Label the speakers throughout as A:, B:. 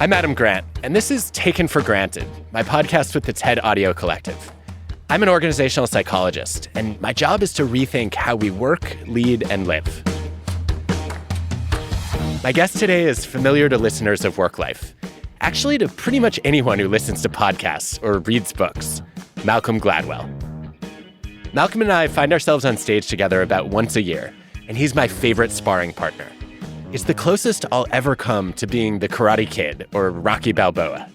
A: I'm Adam Grant, and this is Taken for Granted, my podcast with the TED Audio Collective. I'm an organizational psychologist, and my job is to rethink how we work, lead, and live. My guest today is familiar to listeners of Work Life, actually to pretty much anyone who listens to podcasts or reads books, Malcolm Gladwell. Malcolm and I find ourselves on stage together about once a year, and he's my favorite sparring partner. It's the closest I'll ever come to being the Karate Kid or Rocky Balboa.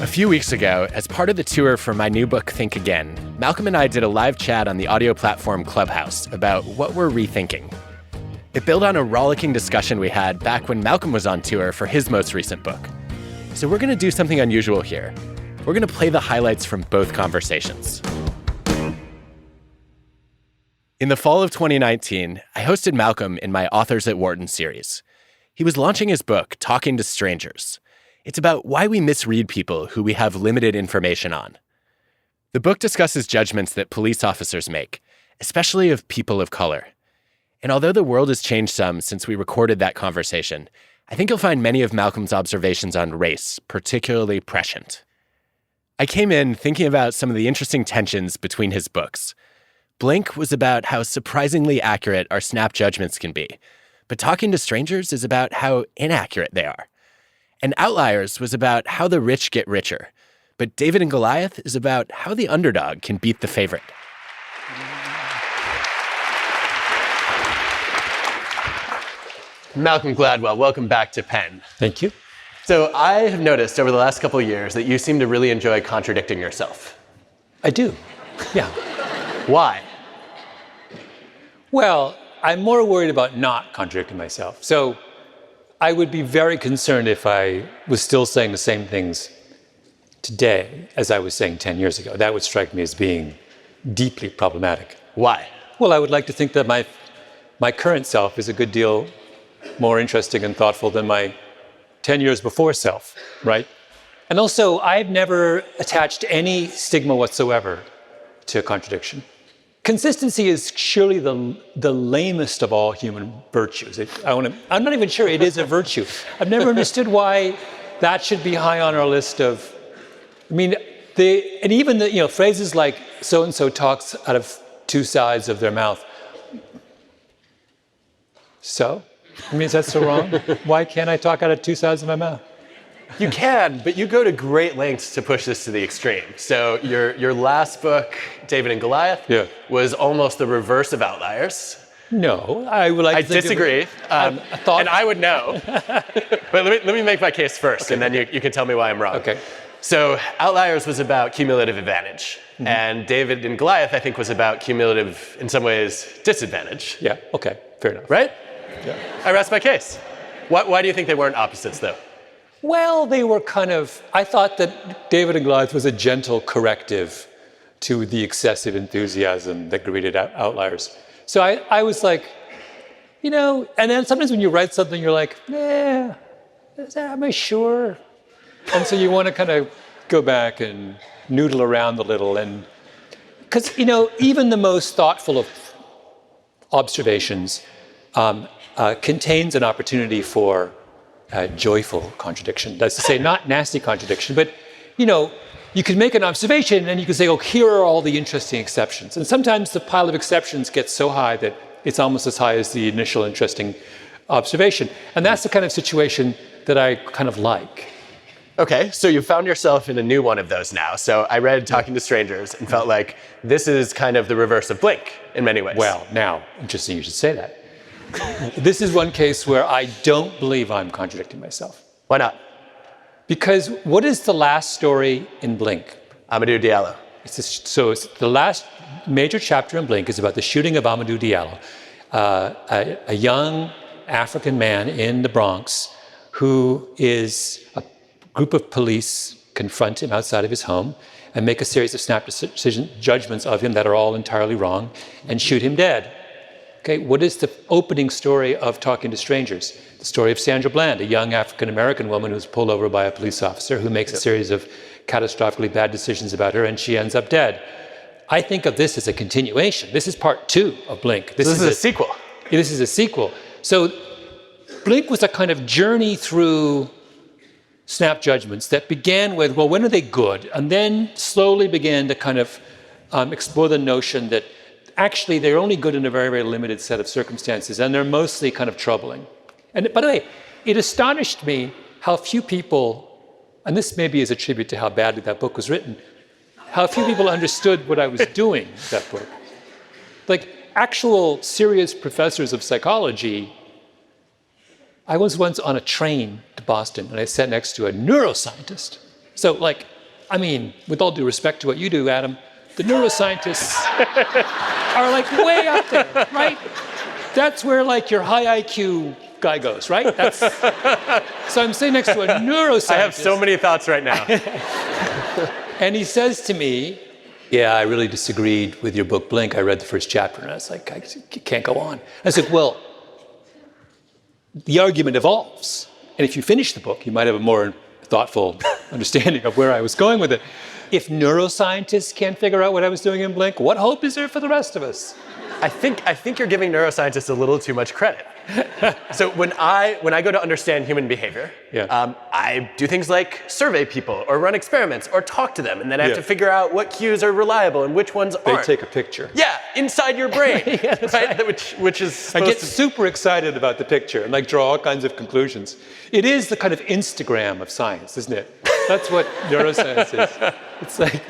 A: A few weeks ago, as part of the tour for my new book, Think Again, Malcolm and I did a live chat on the audio platform Clubhouse about what we're rethinking. It built on a rollicking discussion we had back when Malcolm was on tour for his most recent book. So we're going to do something unusual here. We're going to play the highlights from both conversations. In the fall of 2019, I hosted Malcolm in my Authors at Wharton series. He was launching his book, Talking to Strangers. It's about why we misread people who we have limited information on. The book discusses judgments that police officers make, especially of people of color. And although the world has changed some since we recorded that conversation, I think you'll find many of Malcolm's observations on race particularly prescient. I came in thinking about some of the interesting tensions between his books. Blink was about how surprisingly accurate our snap judgments can be, but Talking to Strangers is about how inaccurate they are. And Outliers was about how the rich get richer, but David and Goliath is about how the underdog can beat the favorite. Malcolm Gladwell, welcome back to Penn.
B: Thank you.
A: So I have noticed over the last couple of years that you seem to really enjoy contradicting yourself.
B: I do, yeah.
A: Why?
B: Well, I'm more worried about not contradicting myself. So I would be very concerned if I was still saying the same things today as I was saying 10 years ago. That would strike me as being deeply problematic.
A: Why?
B: Well, I would like to think that my current self is a good deal more interesting and thoughtful than my 10 years before self, right? And also, I've never attached any stigma whatsoever to contradiction. Consistency is surely the lamest of all human virtues. I'm not even sure it is a virtue. I've never understood why that should be high on our list of, phrases like so-and-so talks out of two sides of their mouth. So? Is that so wrong? Why can't I talk out of two sides of my mouth?
A: You can, but you go to great lengths to push this to the extreme. So your last book, David and Goliath, was almost the reverse of Outliers.
B: No, I would like to think
A: disagree, and I would know. But let me make my case first, okay. And then you can tell me why I'm wrong.
B: Okay.
A: So Outliers was about cumulative advantage, and David and Goliath, I think, was about cumulative, in some ways, disadvantage.
B: Yeah, okay, fair enough.
A: Right?
B: Yeah.
A: I rest my case. Why do you think they weren't opposites, though?
B: Well, they were I thought that David and Goliath was a gentle corrective to the excessive enthusiasm that greeted Outliers. So I was like, and then sometimes when you write something, you're like, am I sure? And so you want to kind of go back and noodle around a little. And because, even the most thoughtful of observations contains an opportunity for joyful contradiction. That's to say, not nasty contradiction, but, you can make an observation and you can say, here are all the interesting exceptions. And sometimes the pile of exceptions gets so high that it's almost as high as the initial interesting observation. And that's the kind of situation that I kind of like.
A: Okay, so you found yourself in a new one of those now. So I read Talking to Strangers and felt like this is kind of the reverse of Blink in many ways.
B: Well, now, interesting you should say that. This is one case where I don't believe I'm contradicting myself.
A: Why not?
B: Because what is the last story in Blink?
A: Amadou Diallo.
B: It's the last major chapter in Blink is about the shooting of Amadou Diallo, a young African man in the Bronx who is a group of police confront him outside of his home and make a series of snap judgments of him that are all entirely wrong and shoot him dead. Okay, what is the opening story of Talking to Strangers? The story of Sandra Bland, a young African-American woman who's pulled over by a police officer who makes a series of catastrophically bad decisions about her, and she ends up dead. I think of this as a continuation. This is part 2 of Blink.
A: This is a sequel.
B: This is a sequel. So Blink was a kind of journey through snap judgments that began with, well, when are they good? And then slowly began to kind of explore the notion that actually they're only good in a very, very limited set of circumstances, and they're mostly kind of troubling. And by the way, it astonished me how few people, and this maybe is a tribute to how badly that book was written, how few people understood what I was doing in that book. Like actual serious professors of psychology. I was once on a train to Boston and I sat next to a neuroscientist. So like, I mean, with all due respect to what you do, Adam, the neuroscientists are like way up there, right? That's where like your high IQ guy goes, right? So I'm sitting next to a neuroscientist.
A: I have so many thoughts right now.
B: And he says to me, yeah, I really disagreed with your book, Blink. I read the first chapter and I was like, I can't go on. I said, well, the argument evolves. And if you finish the book, you might have a more thoughtful understanding of where I was going with it. If neuroscientists can't figure out what I was doing in Blink, what hope is there for the rest of us?
A: I think you're giving neuroscientists a little too much credit. So when I go to understand human behavior, I do things like survey people or run experiments or talk to them, and then I have to figure out what cues are reliable and which ones aren't.
B: They take a picture.
A: Yeah, inside your brain, right? Which is
B: I get super excited about the picture and like draw all kinds of conclusions. It is the kind of Instagram of science, isn't it? That's what neuroscience is. It's like,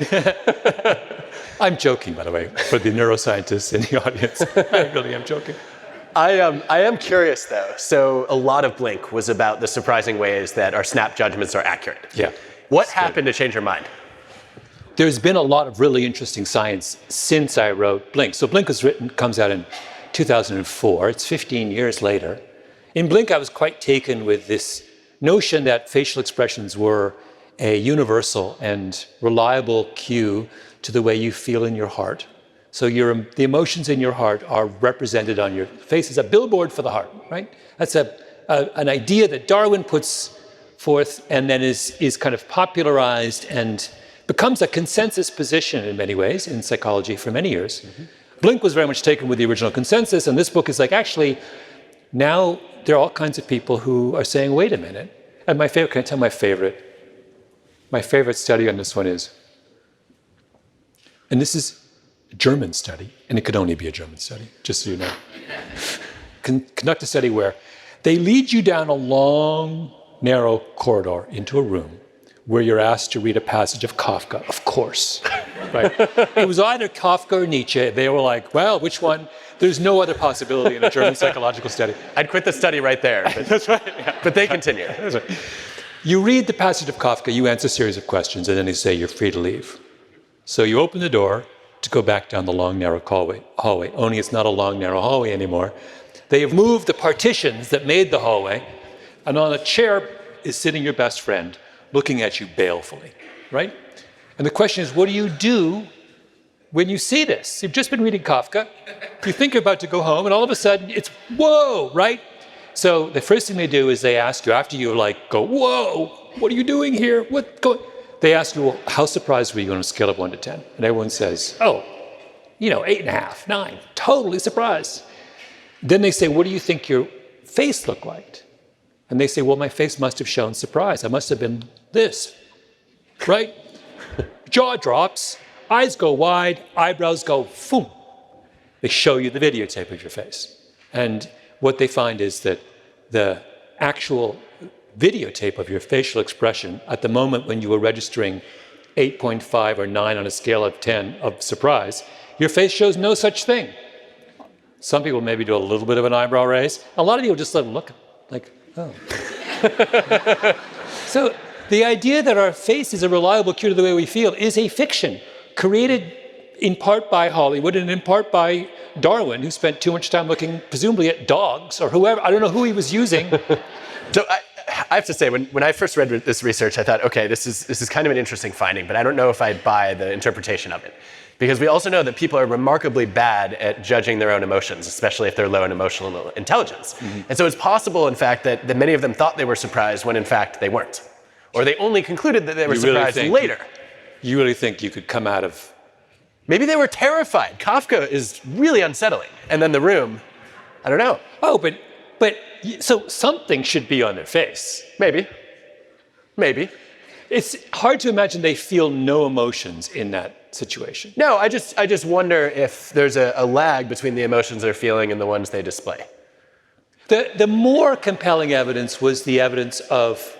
B: I'm joking, by the way, for the neuroscientists in the audience. I really am joking.
A: I am curious, though. So a lot of Blink was about the surprising ways that our snap judgments are accurate.
B: Yeah.
A: What happened to change your mind?
B: There's been a lot of really interesting science since I wrote Blink. So Blink comes out in 2004. It's 15 years later. In Blink, I was quite taken with this notion that facial expressions were a universal and reliable cue to the way you feel in your heart. So the emotions in your heart are represented on your face as a billboard for the heart, right? That's an idea that Darwin puts forth and then is kind of popularized and becomes a consensus position in many ways in psychology for many years. Mm-hmm. Blink was very much taken with the original consensus, and this book is like, actually, now there are all kinds of people who are saying, wait a minute. And can I tell my favorite? My favorite study on this one is, and this is a German study, and it could only be a German study, just so you know. Conduct a study where they lead you down a long, narrow corridor into a room where you're asked to read a passage of Kafka, of course. Right? It was either Kafka or Nietzsche. They were like, well, which one? There's no other possibility in a German psychological study.
A: I'd quit the study right there. But,
B: That's right. Yeah.
A: But they continue.
B: That's right. You read the passage of Kafka, you answer a series of questions, and then they say you're free to leave. So you open the door to go back down the long, narrow hallway, only it's not a long, narrow hallway anymore. They have moved the partitions that made the hallway, and on a chair is sitting your best friend, looking at you balefully, right? And the question is, what do you do when you see this? You've just been reading Kafka, you think you're about to go home, and all of a sudden it's, whoa, right? So the first thing they do is they ask you, after you like go, whoa, what are you doing here? They ask you, well, how surprised were you on a scale of 1 to 10? And everyone says, 8.5, 9, totally surprised. Then they say, what do you think your face looked like? And they say, well, my face must have shown surprise. I must have been this, right? Jaw drops, eyes go wide, eyebrows go, boom. They show you the videotape of your face. And what they find is that the actual videotape of your facial expression at the moment when you were registering 8.5 or 9 on a scale of 10 of surprise, your face shows no such thing. Some people maybe do a little bit of an eyebrow raise. A lot of people just let them look like, oh. So the idea that our face is a reliable cue to the way we feel is a fiction created in part by Hollywood and in part by Darwin, who spent too much time looking presumably at dogs or whoever. I don't know who he was using.
A: So I have to say, when I first read this research, I thought, okay, this is kind of an interesting finding, but I don't know if I'd buy the interpretation of it. Because we also know that people are remarkably bad at judging their own emotions, especially if they're low in emotional intelligence. Mm-hmm. And so it's possible, in fact, that many of them thought they were surprised when, in fact, they weren't. Or they only concluded that they were surprised later.
B: You really think you could come out of...
A: Maybe they were terrified. Kafka is really unsettling. And then the room, I don't know.
B: Oh, but so something should be on their face.
A: Maybe. Maybe.
B: It's hard to imagine they feel no emotions in that situation.
A: No, I just wonder if there's a lag between the emotions they're feeling and the ones they display.
B: The more compelling evidence was the evidence of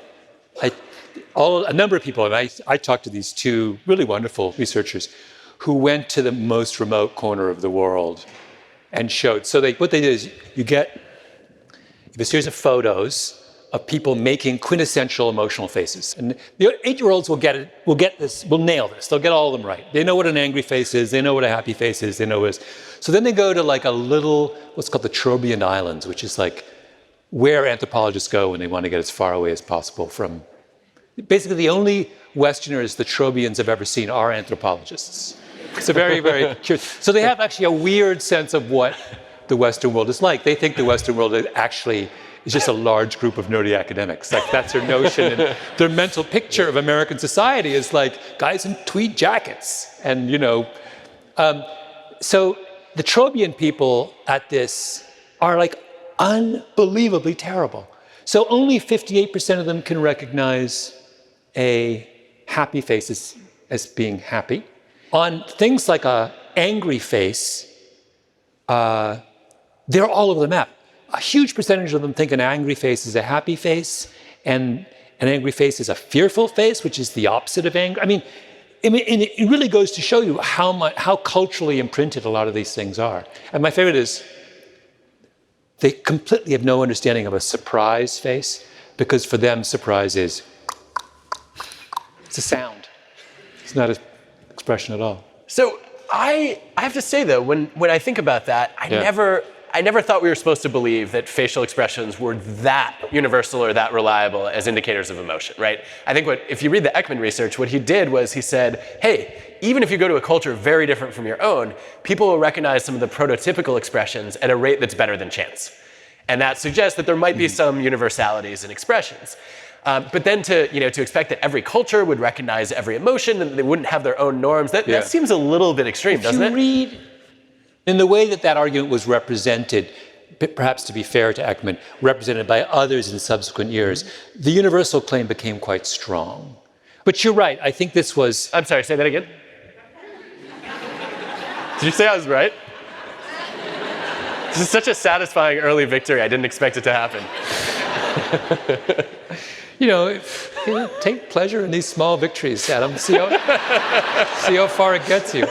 B: a number of people, and I talked to these two really wonderful researchers who went to the most remote corner of the world and showed. So what they did is you get a series of photos of people making quintessential emotional faces. And the 8-year-olds will nail this. They'll get all of them right. They know what an angry face is. They know what a happy face is. They know what it is. So then they go to like a little, what's called the Trobriand Islands, which is like where anthropologists go when they want to get as far away as possible from. Basically, the only Westerners the Trobrians have ever seen are anthropologists. It's a very, very curious. So they have actually a weird sense of what the Western world is like. They think the Western world actually is just a large group of nerdy academics. Like that's their notion. And their mental picture of American society is like guys in tweed jackets. And, so the Trobriand people at this are like unbelievably terrible. So only 58% of them can recognize a happy face as being happy. On things like a angry face, they're all over the map. A huge percentage of them think an angry face is a happy face, and an angry face is a fearful face, which is the opposite of anger. I mean, it really goes to show you how culturally imprinted a lot of these things are. And my favorite is they completely have no understanding of a surprise face, because for them, surprise is it's a sound. It's not an expression at all.
A: So I have to say, though, when I think about that, I never thought we were supposed to believe that facial expressions were that universal or that reliable as indicators of emotion, right? I think if you read the Ekman research, what he did was he said, hey, even if you go to a culture very different from your own, people will recognize some of the prototypical expressions at a rate that's better than chance. And that suggests that there might be some universalities in expressions. But then to expect that every culture would recognize every emotion and they wouldn't have their own norms, that seems a little bit extreme, doesn't it?
B: If you read in the way that argument was represented, perhaps to be fair to Ekman, represented by others in subsequent years, the universal claim became quite strong. But you're right, I think this was...
A: I'm sorry, say that again. Did you say I was right? This is such a satisfying early victory. I didn't expect it to happen.
B: Take pleasure in these small victories, Adam. See how far it gets you.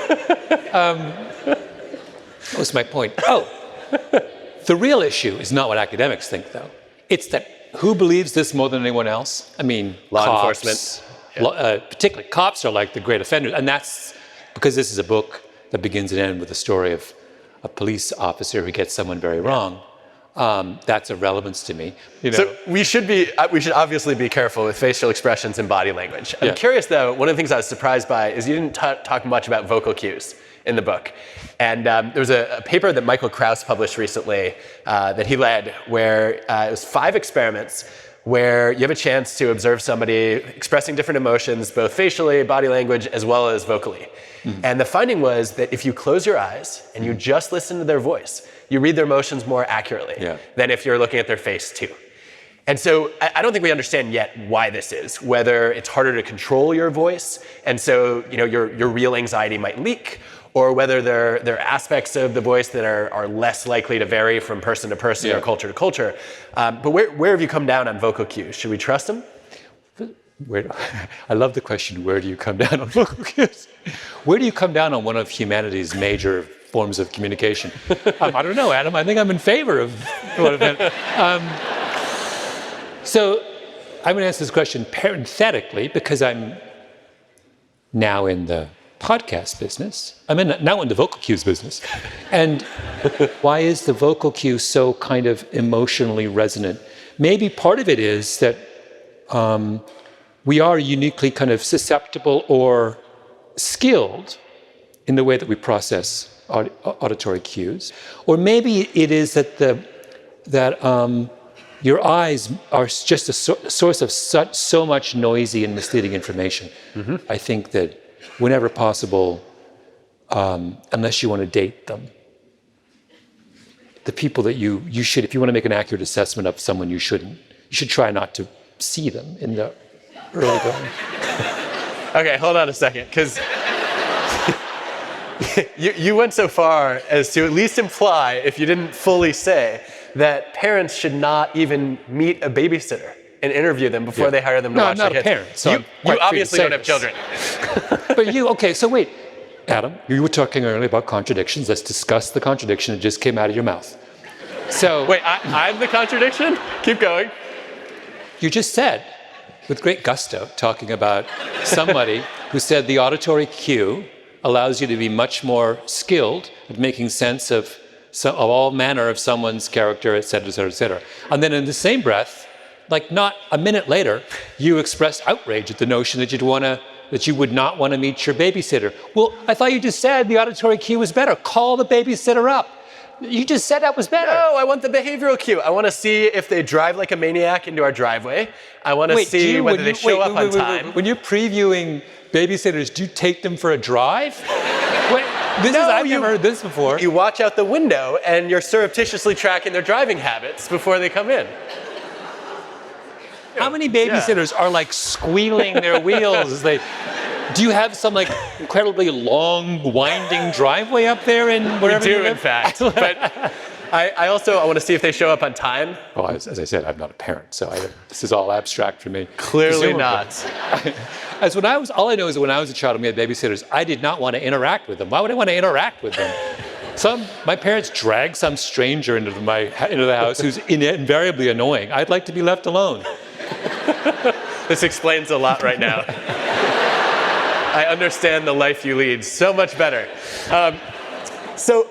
B: That was my point. The real issue is not what academics think, though. It's that who believes this more than anyone else? I mean,
A: law enforcement.
B: Particularly cops are like the great offenders. And that's because this is a book that begins and ends with the story of a police officer who gets someone very wrong. That's a relevance to me.
A: So we should obviously be careful with facial expressions and body language. I'm curious, though, one of the things I was surprised by is you didn't talk much about vocal cues in the book. And there was a paper that Michael Krauss published recently that he led where it was 5 experiments where you have a chance to observe somebody expressing different emotions, both facially, body language, as well as vocally. Mm-hmm. And the finding was that if you close your eyes and you just listen to their voice, you read their emotions more accurately than if you're looking at their face too. And so I don't think we understand yet why this is, whether it's harder to control your voice, and so your real anxiety might leak, or whether there are aspects of the voice that are less likely to vary from person to person or culture to culture. But where have you come down on vocal cues? Should we trust them?
B: I love the question, where do you come down on vocal cues? Where do you come down on one of humanity's major forms of communication? I don't know, Adam. I think I'm in favor of one of them. So I'm going to answer this question parenthetically because I'm now in the podcast business. I'm now in the vocal cues business. And why is the vocal cue so kind of emotionally resonant? Maybe part of it is that we are uniquely kind of susceptible or skilled in the way that we process auditory cues. Or maybe it is that your eyes are just a source of so much noisy and misleading information. Mm-hmm. I think that whenever possible, unless you want to date them, the people that you should, if you want to make an accurate assessment of someone, you should try not to see them in the early going.
A: Okay, hold on a second, because you went so far as to at least imply, if you didn't fully say, that parents should not even meet a babysitter and interview them before they hire them to watch their kids.
B: I'm not a parent, so
A: you obviously don't have children.
B: But okay, so wait. Adam, you were talking earlier about contradictions. Let's discuss the contradiction that just came out of your mouth. So
A: wait, I'm the contradiction? Keep going.
B: You just said, with great gusto, talking about somebody who said the auditory cue allows you to be much more skilled at making sense of all manner of someone's character, et cetera, et cetera, et cetera. And then in the same breath, like not a minute later, you expressed outrage at the notion that you would not want to meet your babysitter. Well, I thought you just said the auditory cue was better. Call the babysitter up. You just said that was better.
A: No, I want the behavioral cue. I want to see if they drive like a maniac into our driveway. I want to see whether they show up on time.
B: When you're previewing babysitters, do you take them for a drive? I've never heard this before.
A: You watch out the window and you're surreptitiously tracking their driving habits before they come in.
B: How many babysitters are like squealing their wheels as they... Do you have some like incredibly long, winding driveway up there in wherever you live?
A: We do, in fact. But I also want to see if they show up on time.
B: Well, as I said, I'm not a parent, so this is all abstract for me.
A: Clearly not.
B: All I know is that when I was a child and we had babysitters, I did not want to interact with them. Why would I want to interact with them? My parents dragged some stranger into the house who's invariably annoying. I'd like to be left alone.
A: This explains a lot right now. I understand the life you lead so much better. So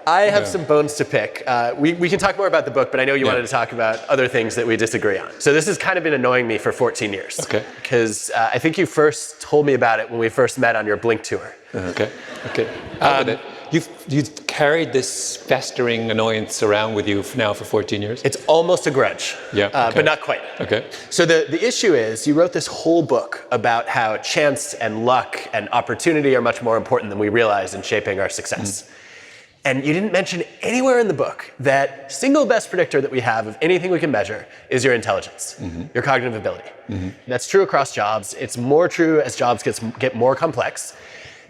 A: I have some bones to pick. We can talk more about the book, but I know you wanted to talk about other things that we disagree on. So this has kind of been annoying me for 14 years.
B: Okay.
A: Because I think you first told me about it when we first met on your Blink tour.
B: Okay. You've carried this festering annoyance around with you now for 14 years?
A: It's almost a grudge, but not quite.
B: Okay.
A: So the issue is you wrote this whole book about how chance and luck and opportunity are much more important than we realize in shaping our success. And you didn't mention anywhere in the book that single best predictor that we have of anything we can measure is your intelligence, your cognitive ability. That's true across jobs. It's more true as jobs get more complex.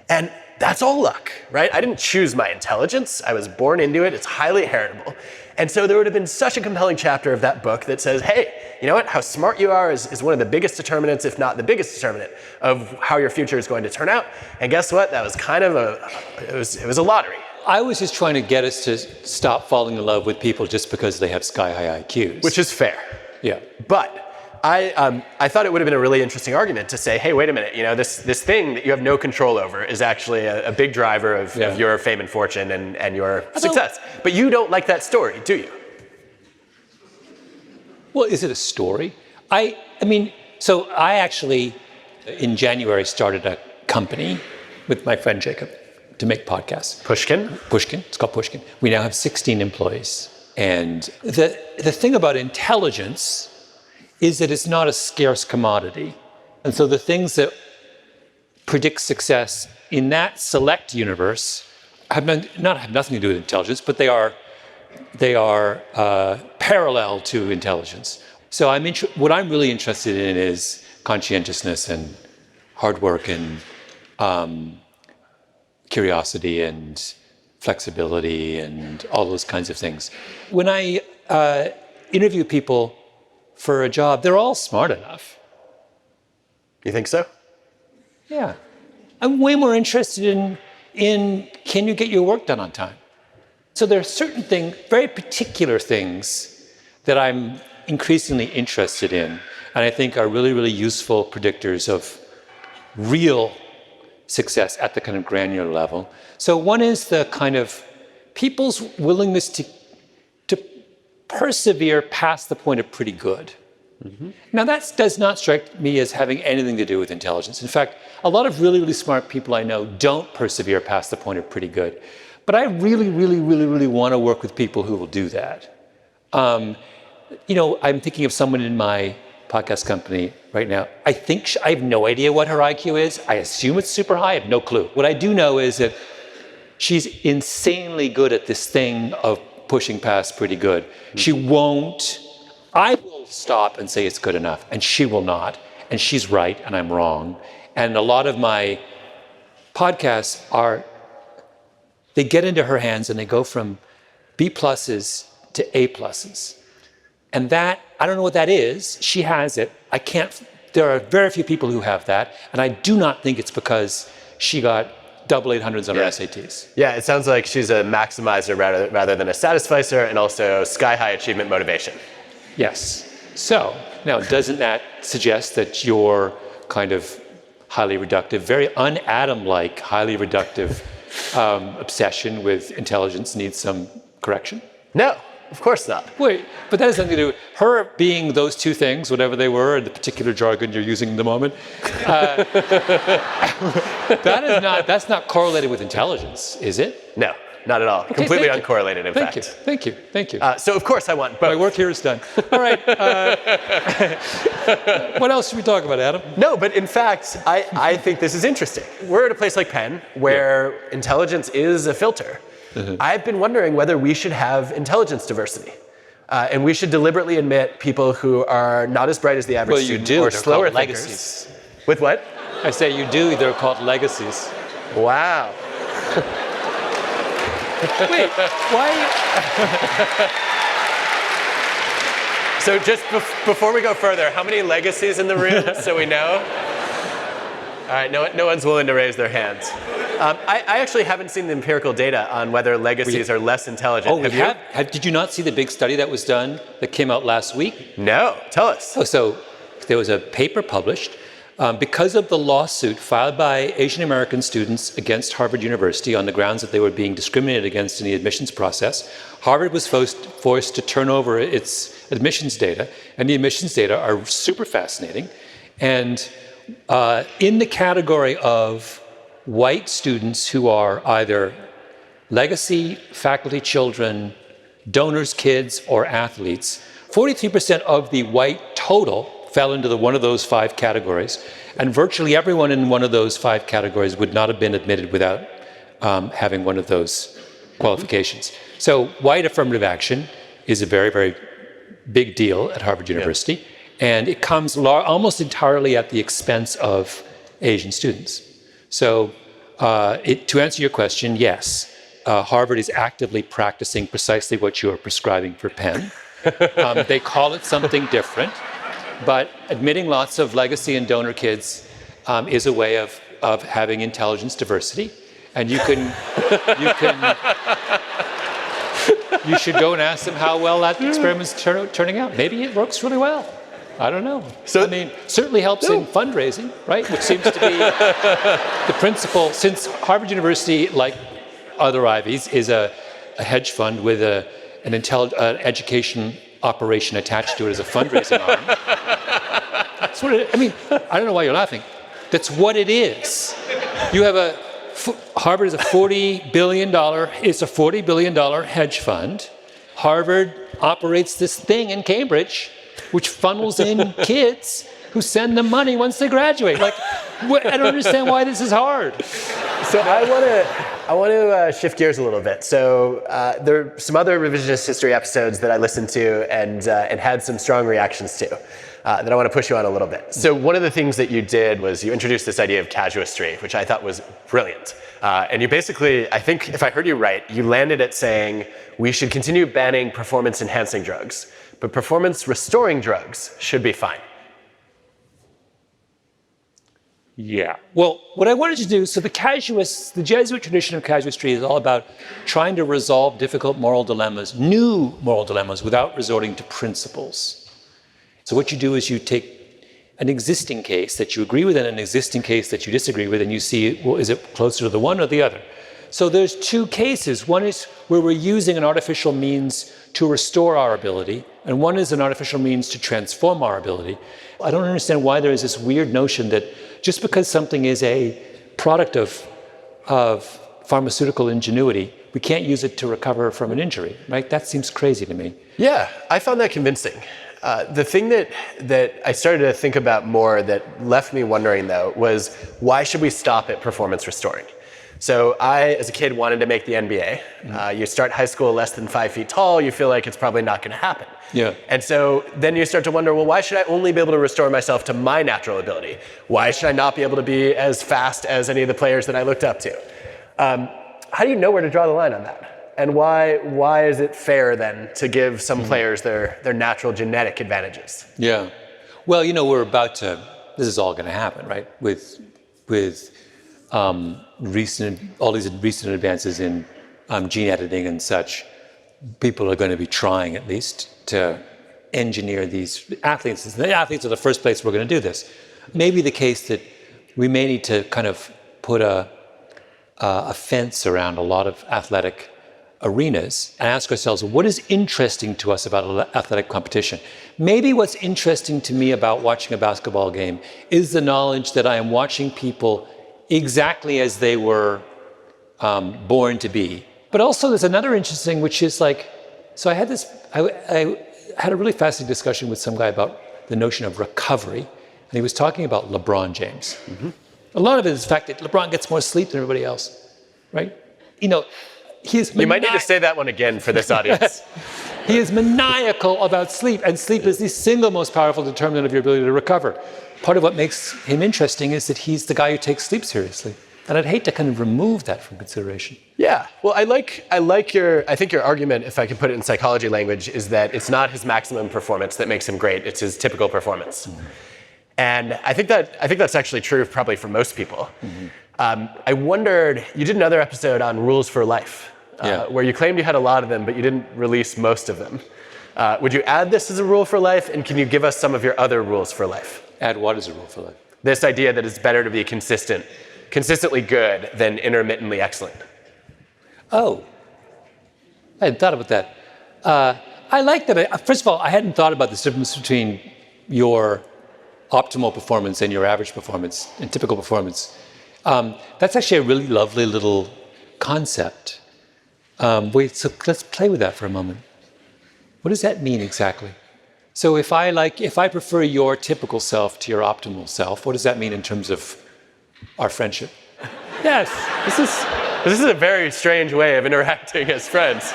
A: And that's all luck, right? I didn't choose my intelligence. I was born into it. It's highly heritable. And so there would have been such a compelling chapter of that book that says, hey, you know what? How smart you are is one of the biggest determinants, if not the biggest determinant, of how your future is going to turn out. And guess what? That was kind of it was a lottery.
B: I was just trying to get us to stop falling in love with people just because they have sky-high IQs.
A: Which is fair.
B: Yeah.
A: But I thought it would have been a really interesting argument to say, hey, wait a minute, this thing that you have no control over is actually a big driver of your fame and fortune and your success. But you don't like that story, do you?
B: Well, is it a story? I actually, in January, started a company with my friend Jacob to make podcasts.
A: Pushkin?
B: It's called Pushkin. We now have 16 employees. And the thing about intelligence is that it's not a scarce commodity. And so the things that predict success in that select universe have nothing to do with intelligence, but they are parallel to intelligence. So what I'm really interested in is conscientiousness and hard work and curiosity and flexibility and all those kinds of things. When I interview people for a job, they're all smart enough.
A: You think so?
B: Yeah. I'm way more interested in can you get your work done on time? So there are certain things, very particular things that I'm increasingly interested in and I think are really, really useful predictors of real success at the kind of granular level. So one is the kind of people's willingness to persevere past the point of pretty good. Now that does not strike me as having anything to do with intelligence. In fact, a lot of really, really smart people I know don't persevere past the point of pretty good. But I really, really, really, really want to work with people who will do that. I'm thinking of someone in my podcast company right now. I have no idea what her IQ is. I assume it's super high. I have no clue. What I do know is that she's insanely good at this thing of pushing past pretty good. I will stop and say it's good enough, and she will not, and she's right and I'm wrong. And a lot of my podcasts they get into her hands and they go from B pluses to A pluses. And that, I don't know what that is. She has it. There are very few people who have that. And I do not think it's because she got double 800s on her SATs.
A: Yeah, it sounds like she's a maximizer rather than a satisficer, and also sky-high achievement motivation.
B: Yes. So, now, doesn't that suggest that your kind of highly reductive, very un-Adam-like, highly reductive obsession with intelligence needs some correction?
A: No, of course not.
B: Wait, but that has nothing to do with her being those two things, whatever they were, in the particular jargon you're using at the moment. That's not correlated with intelligence, is it?
A: No, not at all.
B: Okay,
A: completely uncorrelated, in fact.
B: Thank you.
A: So of course I want both.
B: My work here is done. All right. What else should we talk about, Adam?
A: No, but in fact, I think this is interesting. We're at a place like Penn where intelligence is a filter. I've been wondering whether we should have intelligence diversity. And we should deliberately admit people who are not as bright as the average student or slower thinkers.
B: Legacies.
A: With what?
B: I say you do, they're called legacies.
A: Wow.
B: Wait, why?
A: So just before we go further, how many legacies in the room so we know? All right, no one's willing to raise their hands. I actually haven't seen the empirical data on whether legacies are less intelligent.
B: Oh, did you not see the big study that was done that came out last week?
A: No, tell us.
B: Oh, so there was a paper published because of the lawsuit filed by Asian American students against Harvard University on the grounds that they were being discriminated against in the admissions process. Harvard was forced to turn over its admissions data, and the admissions data are super fascinating. And in the category of white students who are either legacy, faculty children, donors' kids, or athletes, 43% of the white total fell into one of those 5 categories, and virtually everyone in one of those 5 categories would not have been admitted without having one of those qualifications. So white affirmative action is a very, very big deal at Harvard University, and it comes almost entirely at the expense of Asian students. So to answer your question, yes, Harvard is actively practicing precisely what you are prescribing for Penn. They call it something different, but admitting lots of legacy and donor kids is a way of having intelligence diversity. And you should go and ask them how well that experiment's turning out. Maybe it works really well. I don't know. So, I mean, certainly helps in fundraising, right? Which seems to be the principle, since Harvard University, like other Ivies, is a hedge fund with an education operation attached to it as a fundraising arm. That's what I mean, I don't know why you're laughing. That's what it is. You have Harvard is a $40 billion hedge fund. Harvard operates this thing in Cambridge, which funnels in kids who send them money once they graduate. Like, I don't understand why this is hard.
A: So I want to shift gears a little bit. So there are some other revisionist history episodes that I listened to and had some strong reactions to that I want to push you on a little bit. So one of the things that you did was you introduced this idea of casuistry, which I thought was brilliant. And you basically, I think if I heard you right, you landed at saying we should continue banning performance-enhancing drugs, but performance-restoring drugs should be fine.
B: Yeah. Well, what I wanted to do, so the Jesuit tradition of casuistry is all about trying to resolve difficult moral dilemmas, new moral dilemmas, without resorting to principles. So what you do is you take an existing case that you agree with and an existing case that you disagree with, and you see, well, is it closer to the one or the other? So there's 2 cases. One is where we're using an artificial means to restore our ability, and one is an artificial means to transform our ability. I don't understand why there is this weird notion that just because something is a product of pharmaceutical ingenuity, we can't use it to recover from an injury, right? That seems crazy to me.
A: Yeah, I found that convincing. The thing that I started to think about more that left me wondering, though, was why should we stop at performance restoring? So I, as a kid, wanted to make the NBA. You start high school less than 5 feet tall, you feel like it's probably not going to happen.
B: Yeah.
A: And so then you start to wonder, well, why should I only be able to restore myself to my natural ability? Why should I not be able to be as fast as any of the players that I looked up to? How do you know where to draw the line on that? And why is it fair then to give some players their natural genetic advantages?
B: Yeah. Well, we're about to, this is all going to happen, right? With all these recent advances in gene editing and such, people are going to be trying at least to engineer these athletes. The athletes are the first place we're going to do this. Maybe the case that we may need to kind of put a fence around a lot of athletic arenas and ask ourselves, what is interesting to us about athletic competition? Maybe what's interesting to me about watching a basketball game is the knowledge that I am watching people exactly as they were born to be. But also there's another interesting, which is like, so I had a really fascinating discussion with some guy about the notion of recovery, and he was talking about LeBron James. A lot of it is the fact that LeBron gets more sleep than everybody else, right? You
A: might need to say that one again for this audience.
B: He is maniacal about sleep, and sleep is the single most powerful determinant of your ability to recover. Part of what makes him interesting is that he's the guy who takes sleep seriously. And I'd hate to kind of remove that from consideration.
A: Yeah, well, I think your argument, if I can put it in psychology language, is that it's not his maximum performance that makes him great, it's his typical performance. And I think that's actually true probably for most people. I wondered, you did another episode on rules for life, where you claimed you had a lot of them, but you didn't release most of them. Would you add this as a rule for life, and can you give us some of your other rules for life?
B: Add what as a rule for life?
A: This idea that it's better to be consistently good than intermittently excellent.
B: Oh, I hadn't thought about that. I like that. First of all, I hadn't thought about the difference between your optimal performance and your average performance and typical performance. That's actually a really lovely little concept. So let's play with that for a moment. What does that mean exactly? So if I prefer your typical self to your optimal self, what does that mean in terms of our friendship?
A: Yes, this is a very strange way of interacting as friends,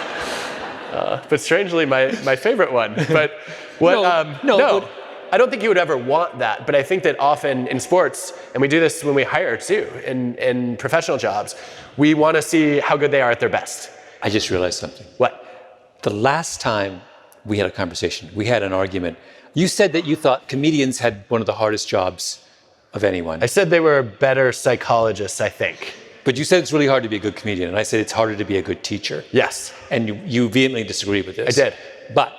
A: but strangely my favorite one. But what? No, I don't think you would ever want that. But I think that often in sports, and we do this when we hire too, in professional jobs, we want to see how good they are at their best.
B: I just realized something.
A: What?
B: The last time we had a conversation, we had an argument. You said that you thought comedians had one of the hardest jobs of anyone.
A: I said they were better psychologists, I think.
B: But you said it's really hard to be a good comedian, and I said it's harder to be a good teacher.
A: Yes.
B: And you vehemently disagreed with this.
A: I did.
B: But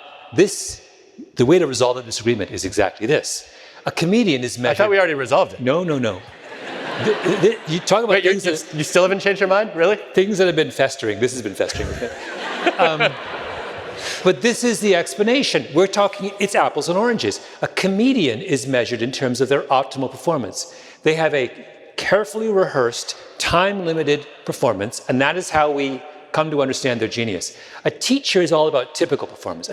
B: the way to resolve the disagreement is exactly this. A comedian is measured...
A: I thought we already resolved it.
B: No. You talk about things
A: you still haven't changed your mind, really?
B: Things that have been festering. This has been festering. But this is the explanation. We're talking, it's apples and oranges. A comedian is measured in terms of their optimal performance. They have a carefully rehearsed, time-limited performance, and that is how we come to understand their genius. A teacher is all about typical performance.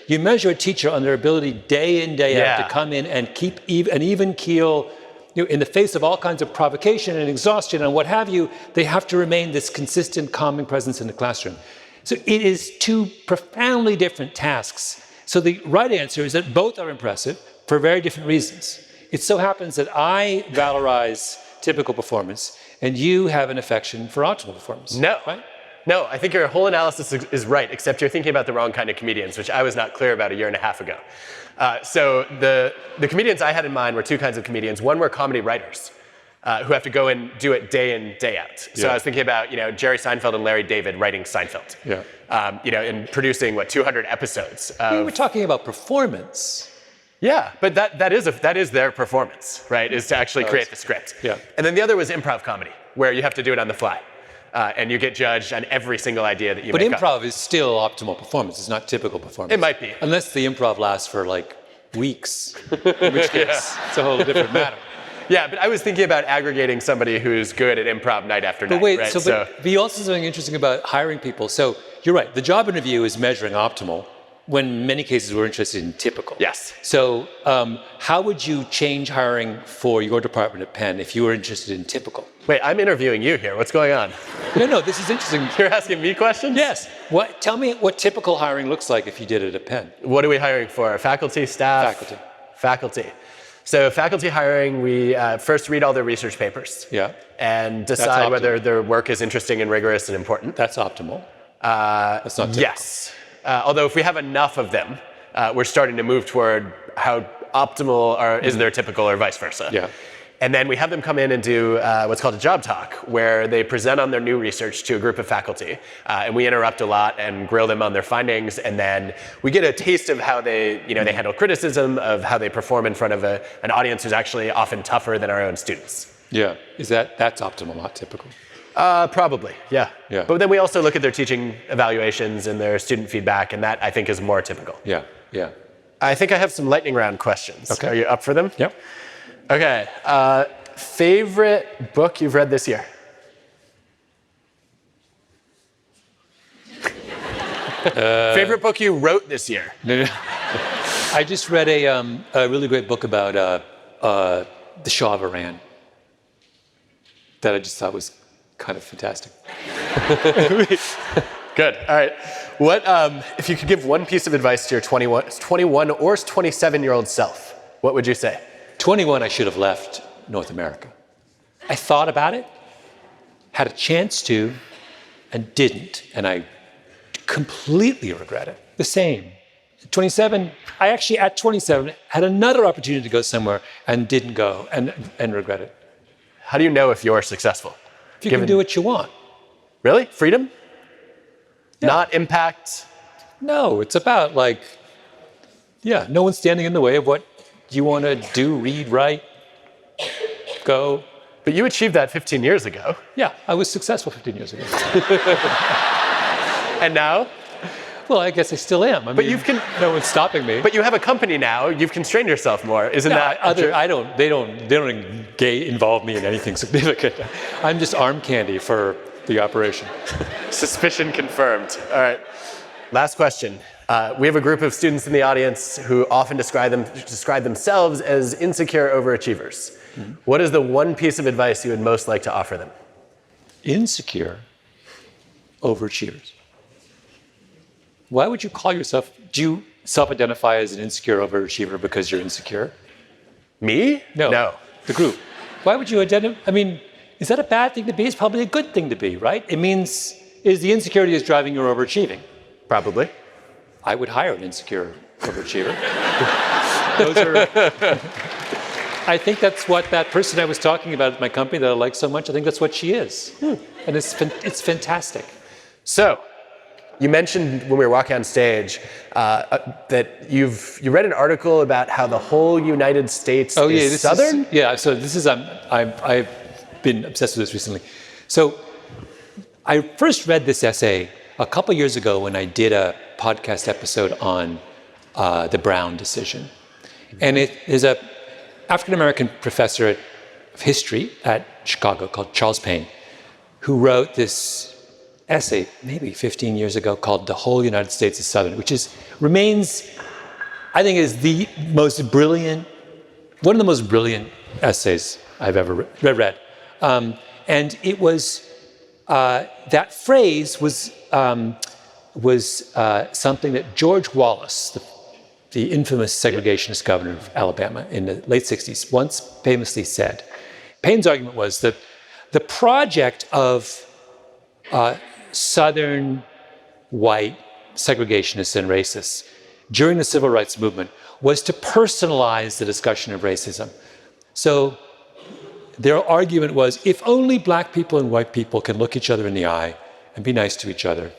B: You measure a teacher on their ability day in, day out to come in and keep an even keel. In the face of all kinds of provocation and exhaustion and what have you, they have to remain this consistent, calming presence in the classroom. So it is two profoundly different tasks. So the right answer is that both are impressive for very different reasons. It so happens that I valorize typical performance and you have an affection for optimal performance.
A: No.
B: Right?
A: No, I think your whole analysis is right, except you're thinking about the wrong kind of comedians, which I was not clear about a year and a half ago. So the comedians I had in mind were two kinds of comedians. One were comedy writers who have to go and do it day in, day out. So I was thinking about Jerry Seinfeld and Larry David writing Seinfeld. And producing 200 episodes.
B: We were talking about performance.
A: Yeah, but that is their performance, right? Is to actually create the script.
B: Yeah.
A: And then the other was improv comedy, where you have to do it on the fly. And you get judged on every single idea that you make up.
B: But improv is still optimal performance. It's not typical performance.
A: It might be.
B: Unless the improv lasts for weeks, in which case it's a whole different matter.
A: Yeah, but I was thinking about aggregating somebody who's good at improv night after night.
B: But wait,
A: right?
B: but you also something interesting about hiring people. So you're right, the job interview is measuring optimal, when in many cases we're interested in typical.
A: Yes.
B: So how would you change hiring for your department at Penn if you were interested in typical?
A: Wait, I'm interviewing you here. What's going on?
B: No, this is interesting.
A: You're asking me questions?
B: Yes. Tell me what typical hiring looks like if you did it at Penn.
A: What are we hiring for? Faculty, staff?
B: Faculty.
A: Faculty. So faculty hiring, we first read all their research papers.
B: Yeah.
A: And decide whether their work is interesting and rigorous and important.
B: That's optimal. That's not typical.
A: Yes. Although if we have enough of them, we're starting to move toward how optimal is their typical or vice versa.
B: Yeah.
A: And then we have them come in and do what's called a job talk, where they present on their new research to a group of faculty. And we interrupt a lot and grill them on their findings. And then we get a taste of how they handle criticism, of how they perform in front of an audience who's actually often tougher than our own students.
B: Yeah. That's optimal, not typical?
A: Probably, yeah.
B: Yeah.
A: But then we also look at their teaching evaluations and their student feedback, and that I think is more typical.
B: Yeah. Yeah.
A: I think I have some lightning round questions.
B: Okay.
A: Are you up for them?
B: Yep.
A: Okay. Favorite book you've read this year? Favorite book you wrote this year?
B: No. I just read a really great book about the Shah of Iran that I just thought was kind of fantastic.
A: Good. All right. What if you could give one piece of advice to your 21 or 27-year-old self, what would you say?
B: 21, I should have left North America. I thought about it, had a chance to, and didn't. And I completely regret it. The same. At 27, I actually, at 27, had another opportunity to go somewhere and didn't go and regret it.
A: How do you know if you're successful?
B: If you can do what you want.
A: Really? Freedom?
B: Yeah.
A: Not impact?
B: No, it's about no one's standing in the way of what you want to do, read, write, go.
A: But you achieved that 15 years ago.
B: Yeah, I was successful 15 years ago.
A: And now?
B: Well, I guess I still am. No one's stopping me.
A: But you have a company now. You've constrained yourself more. Isn't that true?
B: They don't involve me in anything significant. I'm just arm candy for the operation.
A: Suspicion confirmed. All right. Last question. We have a group of students in the audience who often describe themselves as insecure overachievers. Mm-hmm. What is the one piece of advice you would most like to offer them?
B: Insecure overachievers. Why would you call yourself, do you self-identify as an insecure overachiever because you're insecure?
A: Me? No.
B: The group. Why would you identify, is that a bad thing to be? It's probably a good thing to be, right? It means, is the insecurity is driving your overachieving?
A: Probably.
B: I would hire an insecure overachiever. Those are, I think that's what that person I was talking about at my company that I like so much, I think that's what she is. And it's fantastic.
A: So, you mentioned when we were walking on stage that you read an article about how the whole United States is Southern?
B: So this is, I've been obsessed with this recently. So I first read this essay a couple years ago when I did a podcast episode on the Brown decision. And it is an African-American professor of history at Chicago called Charles Payne, who wrote this essay maybe 15 years ago called The Whole United States is Southern, which remains, I think, is one of the most brilliant essays I've ever read. And it was, that phrase was something that George Wallace, the infamous segregationist governor of Alabama in the late 60s, once famously said. Payne's argument was that the project of Southern white segregationists and racists during the civil rights movement was to personalize the discussion of racism. So their argument was, if only black people and white people can look each other in the eye and be nice to each other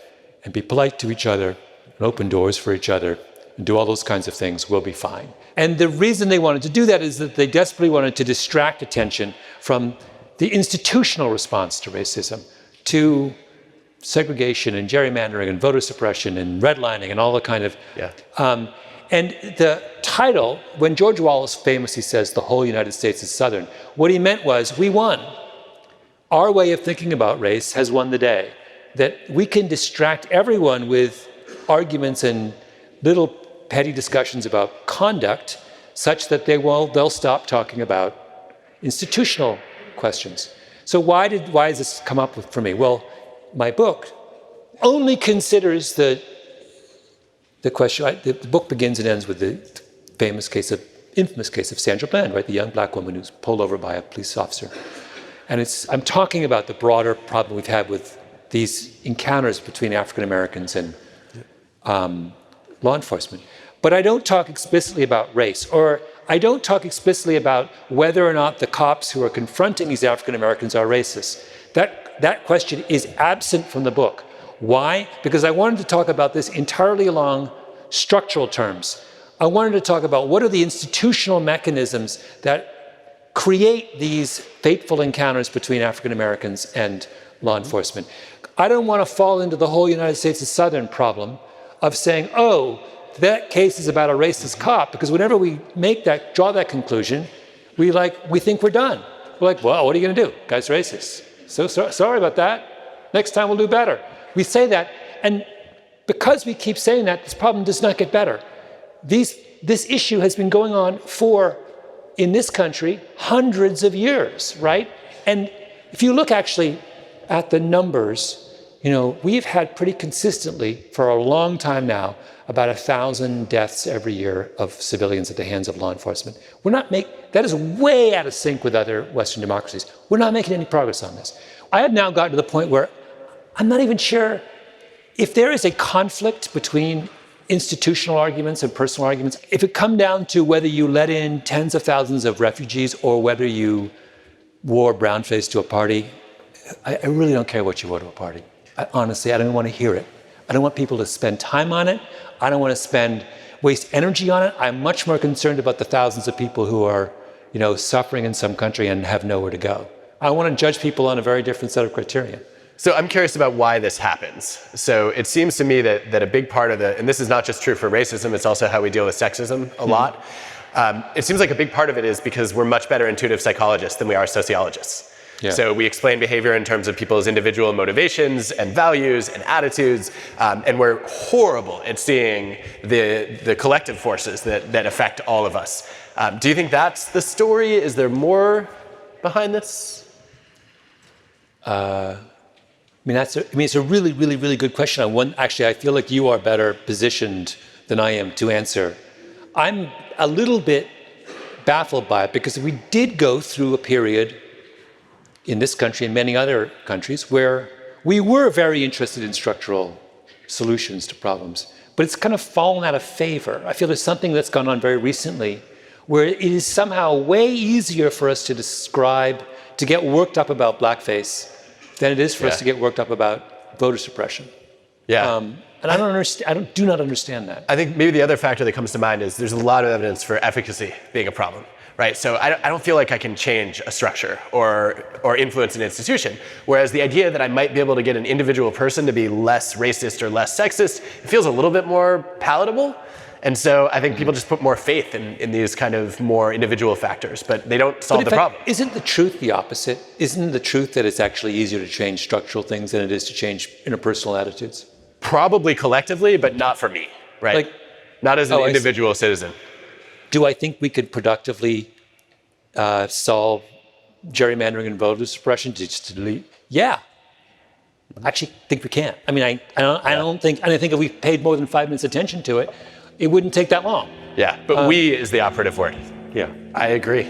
B: and be polite to each other and open doors for each other and do all those kinds of things, we'll be fine. And the reason they wanted to do that is that they desperately wanted to distract attention from the institutional response to racism, to segregation and gerrymandering and voter suppression and redlining and all the kind of...
A: Yeah.
B: And the title, when George Wallace famously says the whole United States is Southern, what he meant was, we won. Our way of thinking about race has won the day. That we can distract everyone with arguments and little petty discussions about conduct such that they'll stop talking about institutional questions. So why does this come up for me? Well, my book only considers the question. The book begins and ends with the infamous case of Sandra Bland, right? The young black woman who's pulled over by a police officer. And I'm talking about the broader problem we've had with these encounters between African Americans and law enforcement. But I don't talk explicitly about race, or I don't talk explicitly about whether or not the cops who are confronting these African Americans are racist. That question is absent from the book. Why? Because I wanted to talk about this entirely along structural terms. I wanted to talk about what are the institutional mechanisms that create these fateful encounters between African Americans and law enforcement. I don't want to fall into the whole United States of Southern problem of saying, oh, that case is about a racist cop, because whenever we draw that conclusion, we think we're done. We're like, well, what are you going to do? Guy's racist. So sorry about that. Next time we'll do better. We say that, and because we keep saying that, this problem does not get better. This issue has been going on in this country, hundreds of years, right? And if you look actually at the numbers, we've had pretty consistently for a long time now about 1,000 deaths every year of civilians at the hands of law enforcement. That is way out of sync with other Western democracies. We're not making any progress on this. I have now gotten to the point where I'm not even sure if there is a conflict between institutional arguments and personal arguments. If it come down to whether you let in tens of thousands of refugees or whether you wore brownface to a party, I really don't care what you wore to a party. Honestly, I don't want to hear it. I don't want people to spend time on it. I don't want to waste energy on it. I'm much more concerned about the thousands of people who are, suffering in some country and have nowhere to go. I want to judge people on a very different set of criteria.
A: So I'm curious about why this happens. So it seems to me that a big part of and this is not just true for racism, it's also how we deal with sexism a lot. It seems like a big part of it is because we're much better intuitive psychologists than we are sociologists. Yeah. So we explain behavior in terms of people's individual motivations and values and attitudes, and we're horrible at seeing the collective forces that affect all of us. Do you think that's the story? Is there more behind this?
B: It's a really, really, really good question. Actually, I feel like you are better positioned than I am to answer. I'm a little bit baffled by it because we did go through a period in this country and many other countries where we were very interested in structural solutions to problems, but it's kind of fallen out of favor. I feel there's something that's gone on very recently where it is somehow way easier for us to get worked up about blackface than it is for us to get worked up about voter suppression.
A: Yeah.
B: And I do not understand that.
A: I think maybe the other factor that comes to mind is there's a lot of evidence for efficacy being a problem, right? So I don't feel like I can change a structure or influence an institution, whereas the idea that I might be able to get an individual person to be less racist or less sexist, it feels a little bit more palatable. And so I think people just put more faith in these kind of more individual factors, but they don't solve the problem.
B: Isn't the truth the opposite? Isn't the truth that it's actually easier to change structural things than it is to change interpersonal attitudes?
A: Probably collectively, but not for me, right? Not as an individual citizen.
B: Do I think we could productively solve gerrymandering and voter suppression just to delete? Yeah. I actually think we can. I think if we paid more than 5 minutes attention to it, it wouldn't take that long.
A: Yeah, but we is the operative word.
B: Yeah.
A: I agree.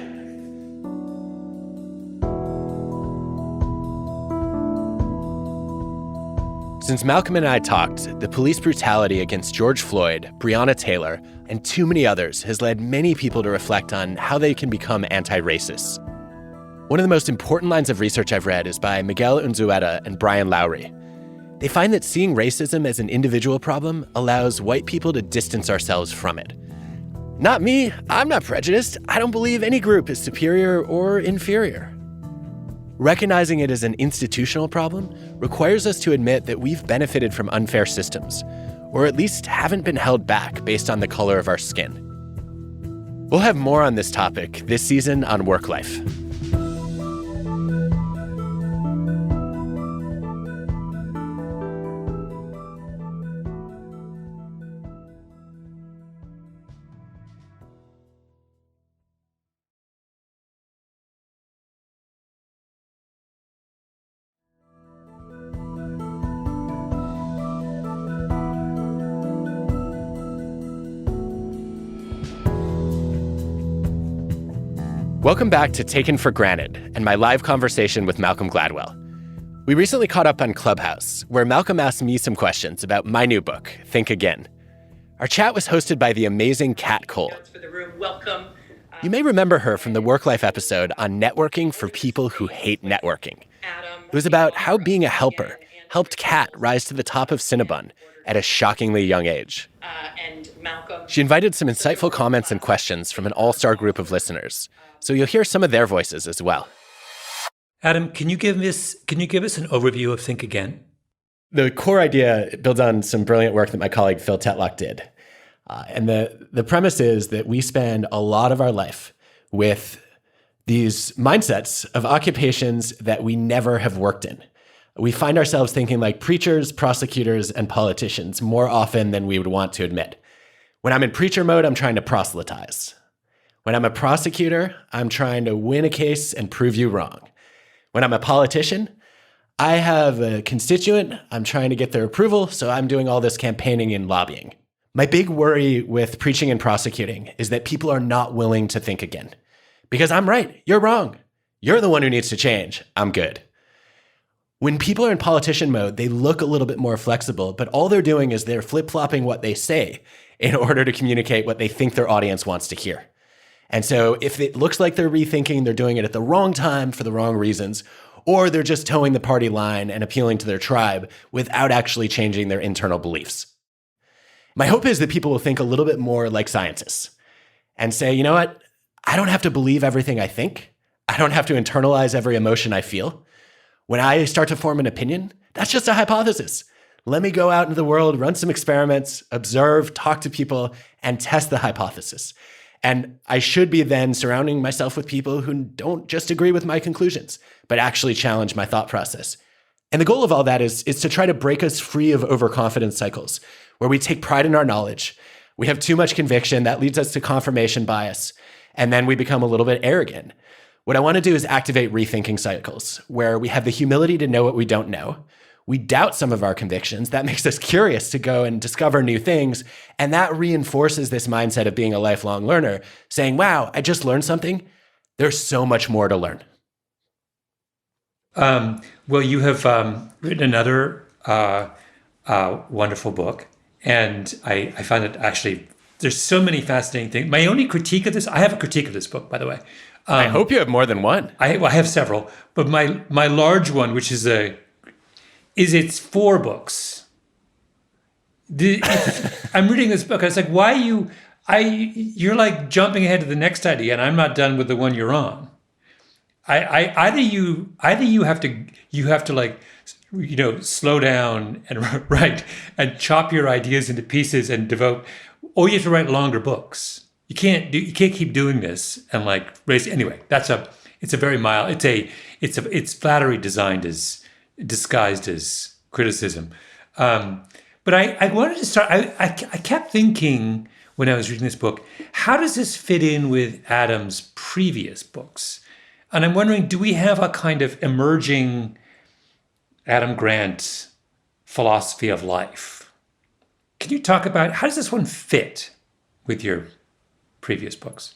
A: Since Malcolm and I talked, the police brutality against George Floyd, Breonna Taylor, and too many others has led many people to reflect on how they can become anti-racists. One of the most important lines of research I've read is by Miguel Unzueta and Brian Lowry. They find that seeing racism as an individual problem allows white people to distance ourselves from it. Not me, I'm not prejudiced. I don't believe any group is superior or inferior. Recognizing it as an institutional problem requires us to admit that we've benefited from unfair systems, or at least haven't been held back based on the color of our skin. We'll have more on this topic this season on Work Life. Welcome back to Taken for Granted and my live conversation with Malcolm Gladwell. We recently caught up on Clubhouse, where Malcolm asked me some questions about my new book, Think Again. Our chat was hosted by the amazing Kat Cole.
C: Welcome.
A: You may remember her from the Work Life episode on networking for people who hate networking. It was about how being a helper helped Kat rise to the top of Cinnabon at a shockingly young age. She invited some insightful comments and questions from an all-star group of listeners, so you'll hear some of their voices as well.
B: Adam, can you give us an overview of Think Again?
A: The core idea builds on some brilliant work that my colleague Phil Tetlock did. And the premise is that we spend a lot of our life with these mindsets of occupations that we never have worked in. We find ourselves thinking like preachers, prosecutors, and politicians more often than we would want to admit. When I'm in preacher mode, I'm trying to proselytize. When I'm a prosecutor, I'm trying to win a case and prove you wrong. When I'm a politician, I have a constituent, I'm trying to get their approval, so I'm doing all this campaigning and lobbying. My big worry with preaching and prosecuting is that people are not willing to think again. Because I'm right, you're wrong. You're the one who needs to change, I'm good. When people are in politician mode, they look a little bit more flexible, but all they're doing is they're flip-flopping what they say in order to communicate what they think their audience wants to hear. And so if it looks like they're rethinking, they're doing it at the wrong time for the wrong reasons, or they're just towing the party line and appealing to their tribe without actually changing their internal beliefs. My hope is that people will think a little bit more like scientists and say, you know what? I don't have to believe everything I think. I don't have to internalize every emotion I feel. When I start to form an opinion, that's just a hypothesis. Let me go out into the world, run some experiments, observe, talk to people, and test the hypothesis. And I should be then surrounding myself with people who don't just agree with my conclusions, but actually challenge my thought process. And the goal of all that is to try to break us free of overconfidence cycles, where we take pride in our knowledge. We have too much conviction that leads us to confirmation bias, and then we become a little bit arrogant. What I want to do is activate rethinking cycles, where we have the humility to know what we don't know. We doubt some of our convictions. That makes us curious to go and discover new things. And that reinforces this mindset of being a lifelong learner, saying, wow, I just learned something. There's so much more to learn.
B: Well, you have written another wonderful book. And I find it actually, there's so many fascinating things. My only critique of this, I have a critique of this book, by the way.
A: I hope you have more than one.
B: I have several. But my large one, which is it's 4 books. I'm reading this book. I was like, why you're like jumping ahead to the next idea, and I'm not done with the one you're on. Either you have to like, slow down and write and chop your ideas into pieces and devote, or you have to write longer books. You can't keep doing this and like raise. Anyway, it's a very mild. It's flattery disguised as criticism. But I wanted to start, I kept thinking when I was reading this book, how does this fit in with Adam's previous books? And I'm wondering, do we have a kind of emerging Adam Grant philosophy of life? Can you talk about, how does this one fit with your previous books?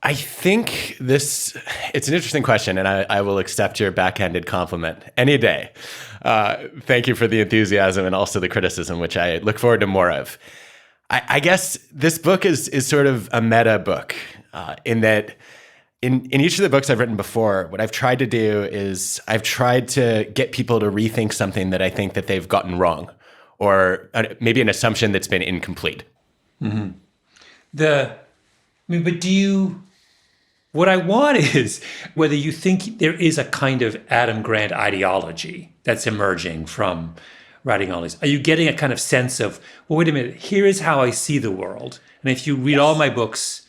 A: I think it's an interesting question, and I will accept your backhanded compliment any day. Thank you for the enthusiasm and also the criticism, which I look forward to more of. I guess this book is sort of a meta book in that in each of the books I've written before, what I've tried to do is I've tried to get people to rethink something that I think that they've gotten wrong, or maybe an assumption that's been incomplete.
B: Mm-hmm. What I want is whether you think there is a kind of Adam Grant ideology that's emerging from writing all these. Are you getting a kind of sense of, well, wait a minute, here is how I see the world. And if you read all my books,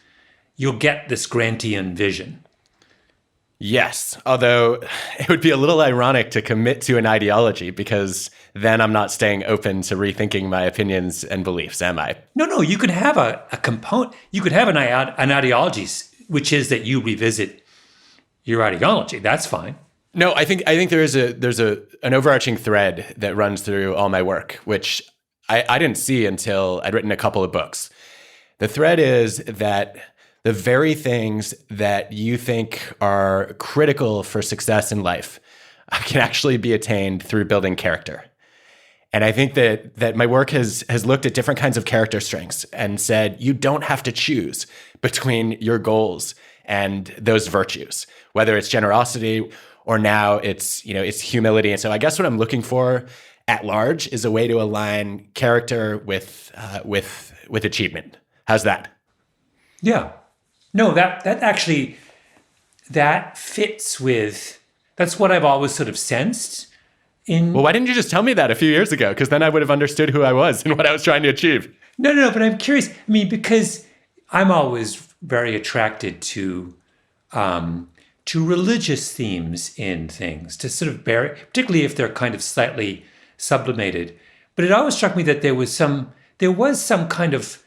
B: you'll get this Grantian vision.
A: Yes, although it would be a little ironic to commit to an ideology because then I'm not staying open to rethinking my opinions and beliefs, am I?
B: No, you could have a component. You could have an ideology, which is that you revisit your ideology. That's fine.
A: No, I think there's an overarching thread that runs through all my work, which I didn't see until I'd written a couple of books. The thread is that the very things that you think are critical for success in life can actually be attained through building character. And I think that my work has looked at different kinds of character strengths and said, you don't have to choose between your goals and those virtues, whether it's generosity or now it's humility. And so I guess what I'm looking for at large is a way to align character with achievement. How's that?
B: Yeah. No, that actually, that fits with, that's what I've always sort of sensed.
A: Well, why didn't you just tell me that a few years ago? Because then I would have understood who I was and what I was trying to achieve.
B: No, but I'm curious. I mean, because I'm always very attracted to religious themes in things, to sort of particularly if they're kind of slightly sublimated. But it always struck me that there was some kind of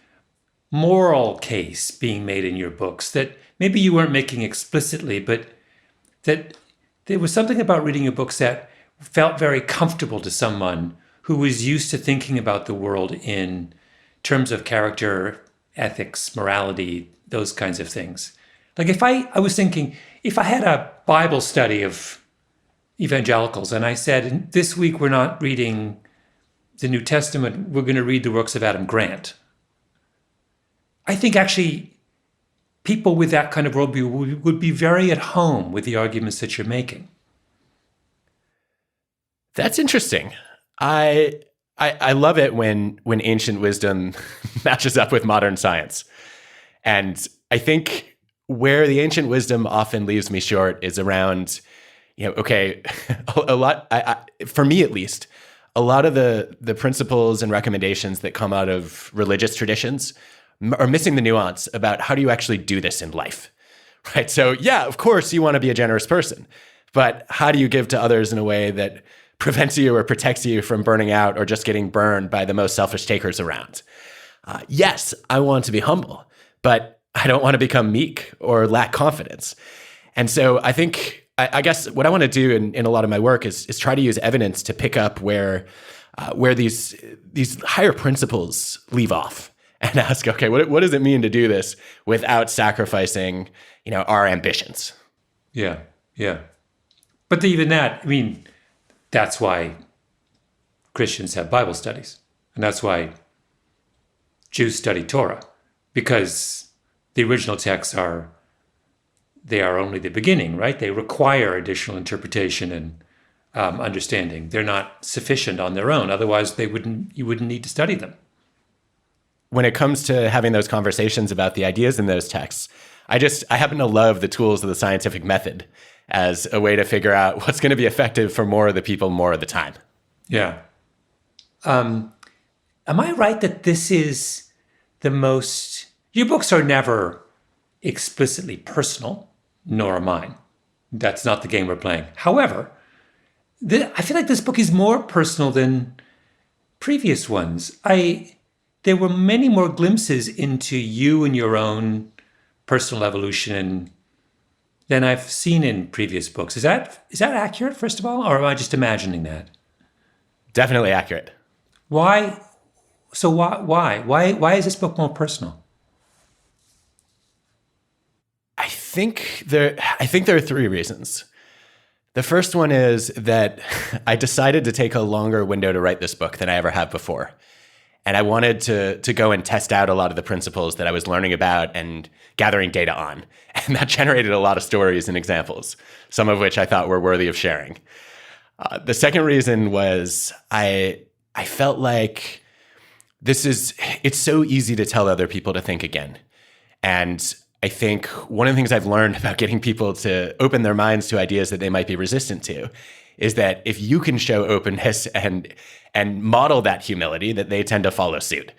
B: moral case being made in your books that maybe you weren't making explicitly, but that there was something about reading your books that felt very comfortable to someone who was used to thinking about the world in terms of character, ethics, morality, those kinds of things. Like I was thinking, if I had a Bible study of evangelicals and I said, this week we're not reading the New Testament, we're going to read the works of Adam Grant. I think actually people with that kind of worldview would be very at home with the arguments that you're making.
A: That's interesting. I love it when ancient wisdom matches up with modern science. And I think where the ancient wisdom often leaves me short is around, a lot, for me at least, a lot of the principles and recommendations that come out of religious traditions are missing the nuance about how do you actually do this in life, right? So yeah, of course you want to be a generous person, but how do you give to others in a way that prevents you or protects you from burning out or just getting burned by the most selfish takers around? Yes, I want to be humble, but I don't want to become meek or lack confidence. And so I think, I guess what I want to do in a lot of my work is try to use evidence to pick up where these higher principles leave off and ask, okay, what does it mean to do this without sacrificing, our ambitions?
B: Yeah. But even that, I mean, that's why Christians have Bible studies. And that's why Jews study Torah, because the original texts are only the beginning, right? They require additional interpretation and understanding. They're not sufficient on their own. Otherwise, you wouldn't need to study them.
A: When it comes to having those conversations about the ideas in those texts, I happen to love the tools of the scientific method as a way to figure out what's going to be effective for more of the people more of the time.
B: Yeah. Am I right that this is your books are never explicitly personal, nor are mine. That's not the game we're playing. However, I feel like this book is more personal than previous ones. There were many more glimpses into you and your own personal evolution than I've seen in previous books. Is that accurate, first of all, or am I just imagining that?
A: Definitely accurate.
B: Why? So why is this book more personal?
A: I think there are three reasons. The first one is that I decided to take a longer window to write this book than I ever have before. And I wanted to go and test out a lot of the principles that I was learning about and gathering data on. And that generated a lot of stories and examples, some of which I thought were worthy of sharing. The second reason was I felt like it's so easy to tell other people to think again. And I think one of the things I've learned about getting people to open their minds to ideas that they might be resistant to is that if you can show openness and model that humility, that they tend to follow suit.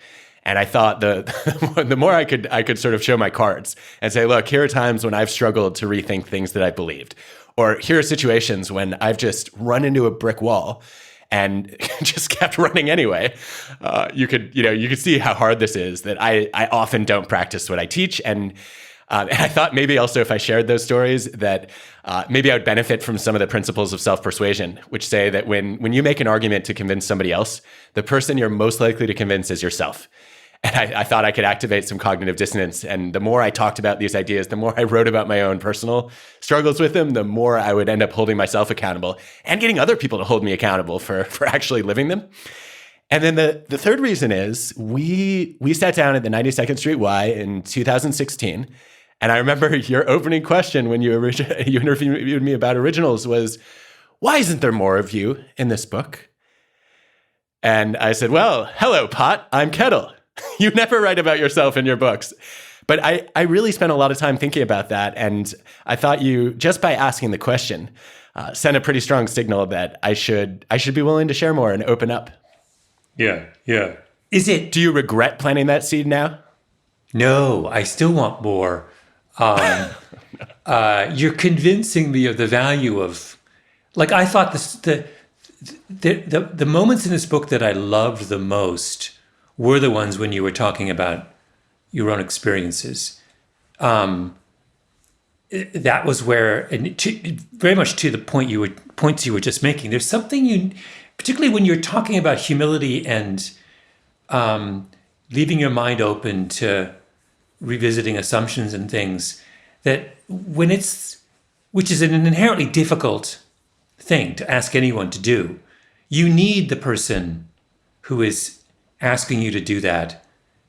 A: And I thought the more I could sort of show my cards and say, look, here are times when I've struggled to rethink things that I believed, or here are situations when I've just run into a brick wall and just kept running anyway. You could see how hard this is, that I often don't practice what I teach. And I thought maybe also if I shared those stories that maybe I would benefit from some of the principles of self-persuasion, which say that when you make an argument to convince somebody else, the person you're most likely to convince is yourself. And I thought I could activate some cognitive dissonance. And the more I talked about these ideas, the more I wrote about my own personal struggles with them, the more I would end up holding myself accountable and getting other people to hold me accountable for actually living them. And then the third reason is we sat down at the 92nd Street Y in 2016. And I remember your opening question when you interviewed me about originals was, why isn't there more of you in this book? And I said, well, hello, pot, I'm Kettle. You never write about yourself in your books. But I really spent a lot of time thinking about that. And I thought you, just by asking the question, sent a pretty strong signal that I should be willing to share more and open up.
B: Yeah.
A: Do you regret planting that seed now?
B: No, I still want more. You're convincing me of the value of, like, I thought the moments in this book that I loved the most were the ones when you were talking about your own experiences. That was where, very much to the points you were just making. There's something particularly when you're talking about humility and leaving your mind open to revisiting assumptions and things, that which is an inherently difficult thing to ask anyone to do. You need the person who is asking you to do that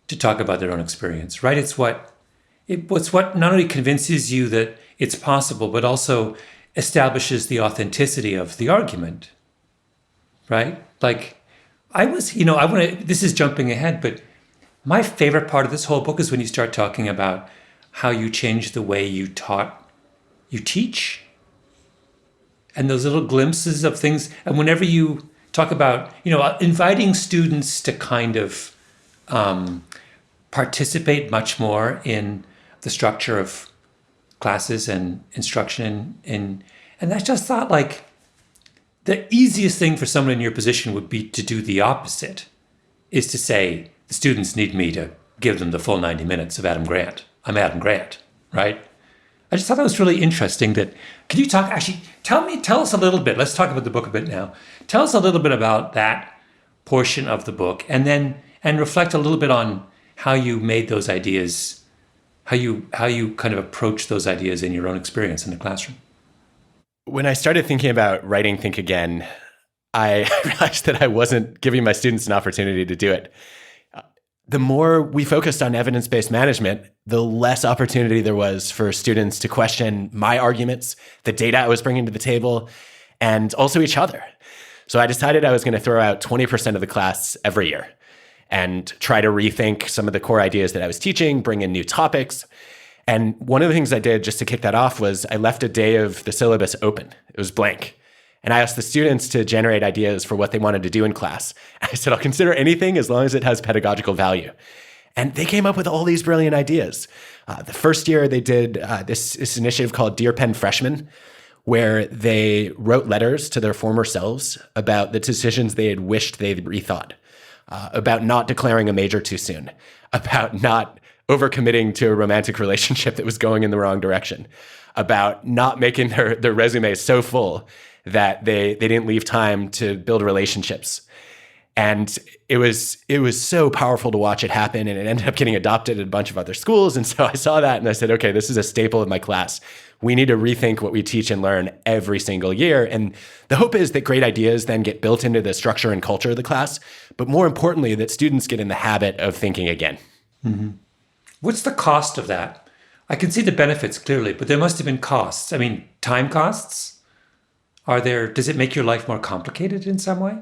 B: to talk about their own experience, right? It's what not only convinces you that it's possible, but also establishes the authenticity of the argument, right? Like, this is jumping ahead, but my favorite part of this whole book is when you start talking about how you change the way you teach, and those little glimpses of things. And whenever you talk about, inviting students to kind of participate much more in the structure of classes and instruction. And I just thought, like, the easiest thing for someone in your position would be to do the opposite, is to say, the students need me to give them the full 90 minutes of Adam Grant. I'm Adam Grant, right? I just thought that was really interesting. Can you tell us a little bit, let's talk about the book a bit now. Tell us a little bit about that portion of the book, and reflect a little bit on how you made those ideas, how you kind of approach those ideas in your own experience in the classroom.
A: When I started thinking about writing Think Again, I realized that I wasn't giving my students an opportunity to do it. The more we focused on evidence-based management, the less opportunity there was for students to question my arguments, the data I was bringing to the table, and also each other. So I decided I was going to throw out 20% of the class every year and try to rethink some of the core ideas that I was teaching, bring in new topics. And one of the things I did just to kick that off was I left a day of the syllabus open. It was blank. And I asked the students to generate ideas for what they wanted to do in class. I said, I'll consider anything as long as it has pedagogical value. And they came up with all these brilliant ideas. The first year they did this initiative called Dear Pen Freshmen, where they wrote letters to their former selves about the decisions they had wished they'd rethought, about not declaring a major too soon, about not overcommitting to a romantic relationship that was going in the wrong direction, about not making their resumes so full that they didn't leave time to build relationships. And it was so powerful to watch it happen, and it ended up getting adopted at a bunch of other schools. And so I saw that and I said, okay, this is a staple of my class. We need to rethink what we teach and learn every single year. And the hope is that great ideas then get built into the structure and culture of the class, but more importantly, that students get in the habit of thinking again.
B: Mm-hmm. What's the cost of that? I can see the benefits clearly, but there must have been costs. I mean, time costs? Does it make your life more complicated in some way?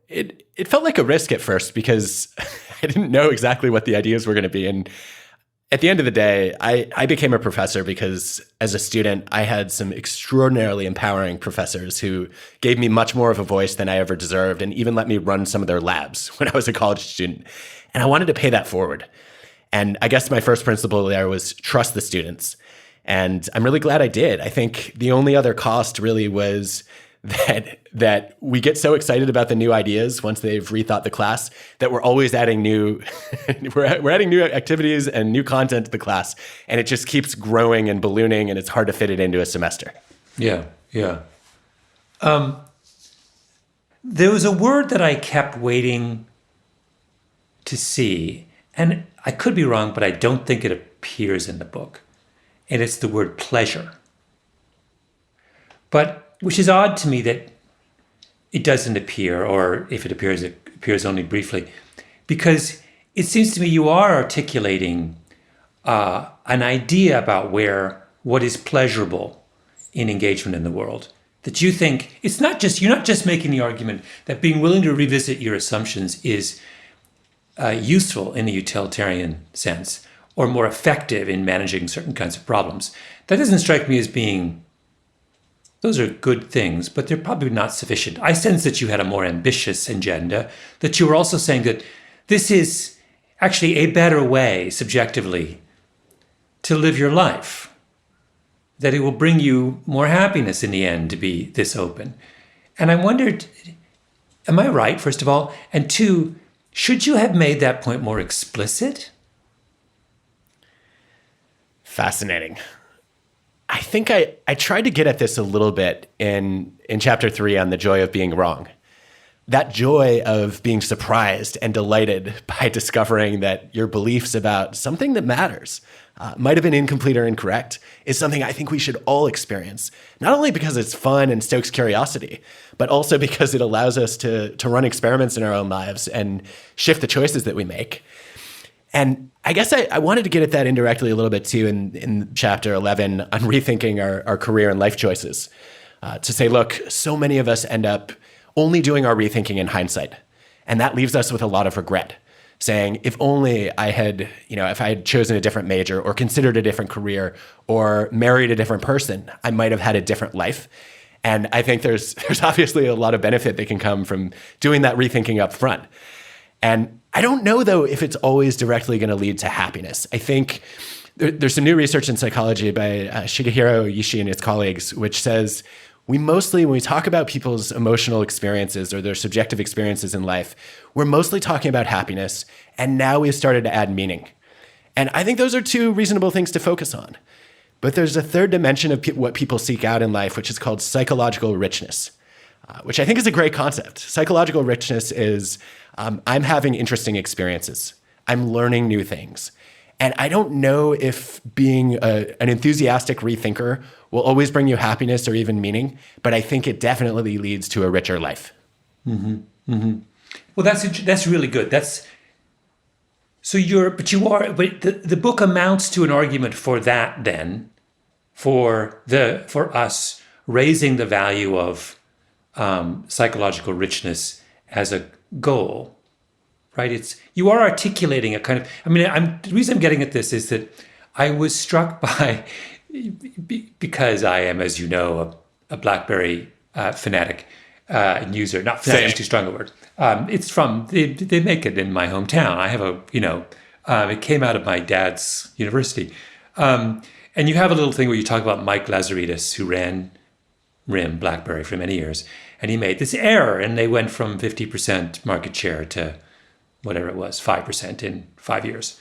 A: It felt like a risk at first because I didn't know exactly what the ideas were going to be. And at the end of the day, I became a professor because as a student, I had some extraordinarily empowering professors who gave me much more of a voice than I ever deserved and even let me run some of their labs when I was a college student. And I wanted to pay that forward. And I guess my first principle there was trust the students. And I'm really glad I did. I think the only other cost really was that we get so excited about the new ideas once they've rethought the class that we're always adding new we're adding new activities and new content to the class, and it just keeps growing and ballooning, and it's hard to fit it into a semester.
B: Yeah. There was a word that I kept waiting
C: to see, and I could be wrong, but I don't think it appears in the book, and it's the word pleasure. But, which is odd to me that it doesn't appear, or if it appears only briefly, because it seems to me you are articulating an idea about what is pleasurable in engagement in the world. That you think you're not just making the argument that being willing to revisit your assumptions is useful in a utilitarian sense, or more effective in managing certain kinds of problems. That doesn't strike me as being, those are good things, but they're probably not sufficient. I sense that you had a more ambitious agenda, that you were also saying that this is actually a better way, subjectively, to live your life. That it will bring you more happiness in the end to be this open. And I wondered, am I right, first of all? And two, should you have made that point more explicit?
A: Fascinating. I think I tried to get at this a little bit in chapter 3 on the joy of being wrong. That joy of being surprised and delighted by discovering that your beliefs about something that matters, might have been incomplete or incorrect, is something I think we should all experience. Not only because it's fun and stokes curiosity, but also because it allows us to run experiments in our own lives and shift the choices that we make. And I guess I wanted to get at that indirectly a little bit too in chapter 11 on rethinking our career and life choices. To say, look, so many of us end up only doing our rethinking in hindsight. And that leaves us with a lot of regret, saying, if only I had, if I had chosen a different major or considered a different career or married a different person, I might have had a different life. And I think there's obviously a lot of benefit that can come from doing that rethinking up front. And I don't know, though, if it's always directly going to lead to happiness. I think there's some new research in psychology by Shigehiro Ishii and his colleagues, which says we mostly, when we talk about people's emotional experiences or their subjective experiences in life, we're mostly talking about happiness. And now we've started to add meaning. And I think those are two reasonable things to focus on. But there's a third dimension of what people seek out in life, which is called psychological richness, which I think is a great concept. Psychological richness is I'm having interesting experiences. I'm learning new things. And I don't know if being an enthusiastic rethinker will always bring you happiness or even meaning, but I think it definitely leads to a richer life.
C: Mm-hmm. Mm-hmm. Well, that's really good. But the book amounts to an argument for that then, for us raising the value of psychological richness as a goal, right? You are articulating a kind of, the reason I'm getting at this is that I was struck by, because I am, as you know, a BlackBerry fanatic user, not fanatic is too strong a word. It's from, they make it in my hometown. I have it came out of my dad's university. And you have a little thing where you talk about Mike Lazaridis, who ran RIM, BlackBerry, for many years. And he made this error, and they went from 50% market share to whatever it was, 5% in 5 years,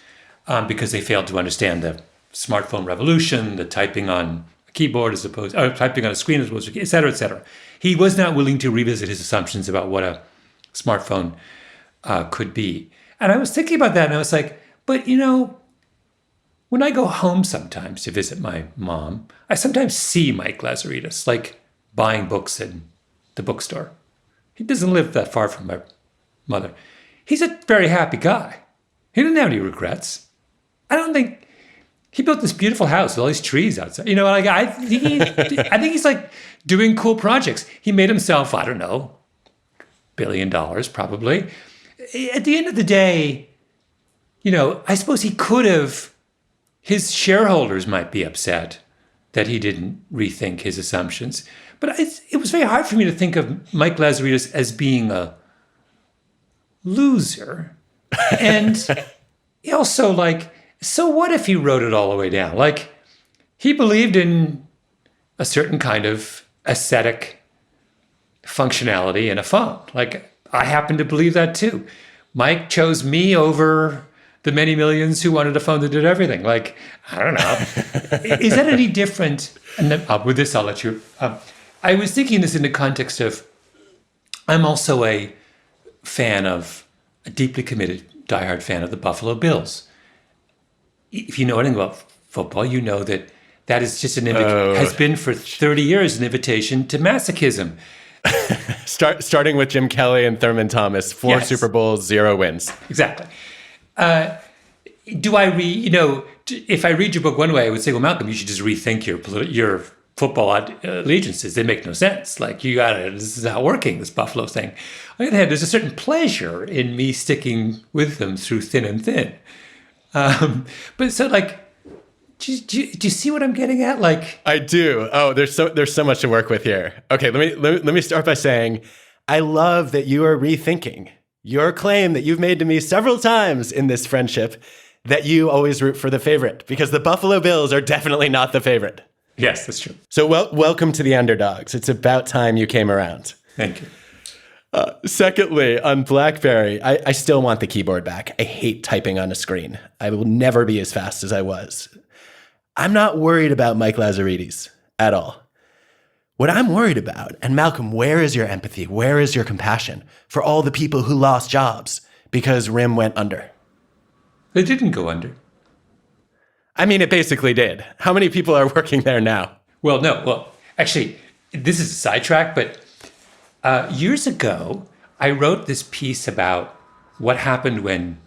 C: because they failed to understand the smartphone revolution, the typing on a keyboard typing on a screen as opposed to, et cetera, et cetera. He was not willing to revisit his assumptions about what a smartphone could be. And I was thinking about that, and I was like, but when I go home sometimes to visit my mom, I sometimes see Mike Lazaridis, like buying books in the bookstore. He doesn't live that far from my mother. He's a very happy guy. He didn't have any regrets. I don't think he built this beautiful house with all these trees outside. I think he's like doing cool projects. He made himself, I don't know, $1 billion probably. At the end of the day, I suppose he could have, his shareholders might be upset that he didn't rethink his assumptions. But it was very hard for me to think of Mike Lazaridis as being a loser. And also, so what if he wrote it all the way down? He believed in a certain kind of aesthetic functionality in a phone. I happen to believe that too. Mike chose me over the many millions who wanted a phone that did everything. I don't know. Is that any different? And then, with this, I'll let you... I was thinking this in the context of, I'm also a fan of a deeply committed diehard fan of the Buffalo Bills. If you know anything about football, you know that is just has been for 30 years an invitation to masochism.
A: Starting with Jim Kelly and Thurman Thomas, 4 Super Bowls, 0 wins.
C: Exactly. Do I if I read your book one way, I would say, well, Malcolm, you should just rethink your football allegiances. They make no sense. Like, this is not working, this Buffalo thing. On the other hand, there's a certain pleasure in me sticking with them through thin and thin. But so, like, do you see what I'm getting at? Like,
A: I do. Oh, there's so much to work with here. Okay, let me start by saying, I love that you are rethinking your claim that you've made to me several times in this friendship that you always root for the favorite, because the Buffalo Bills are definitely not the favorite.
C: Yes, that's true.
A: So welcome to the underdogs. It's about time you came around.
C: Thank you.
A: Secondly, on BlackBerry, I still want the keyboard back. I hate typing on a screen. I will never be as fast as I was. I'm not worried about Mike Lazaridis at all. What I'm worried about, and Malcolm, where is your empathy? Where is your compassion for all the people who lost jobs because RIM went under?
C: They didn't go under.
A: I mean, it basically did. How many people are working there now?
C: Well, no. Well, actually, this is a sidetrack, but years ago, I wrote this piece about what happened when,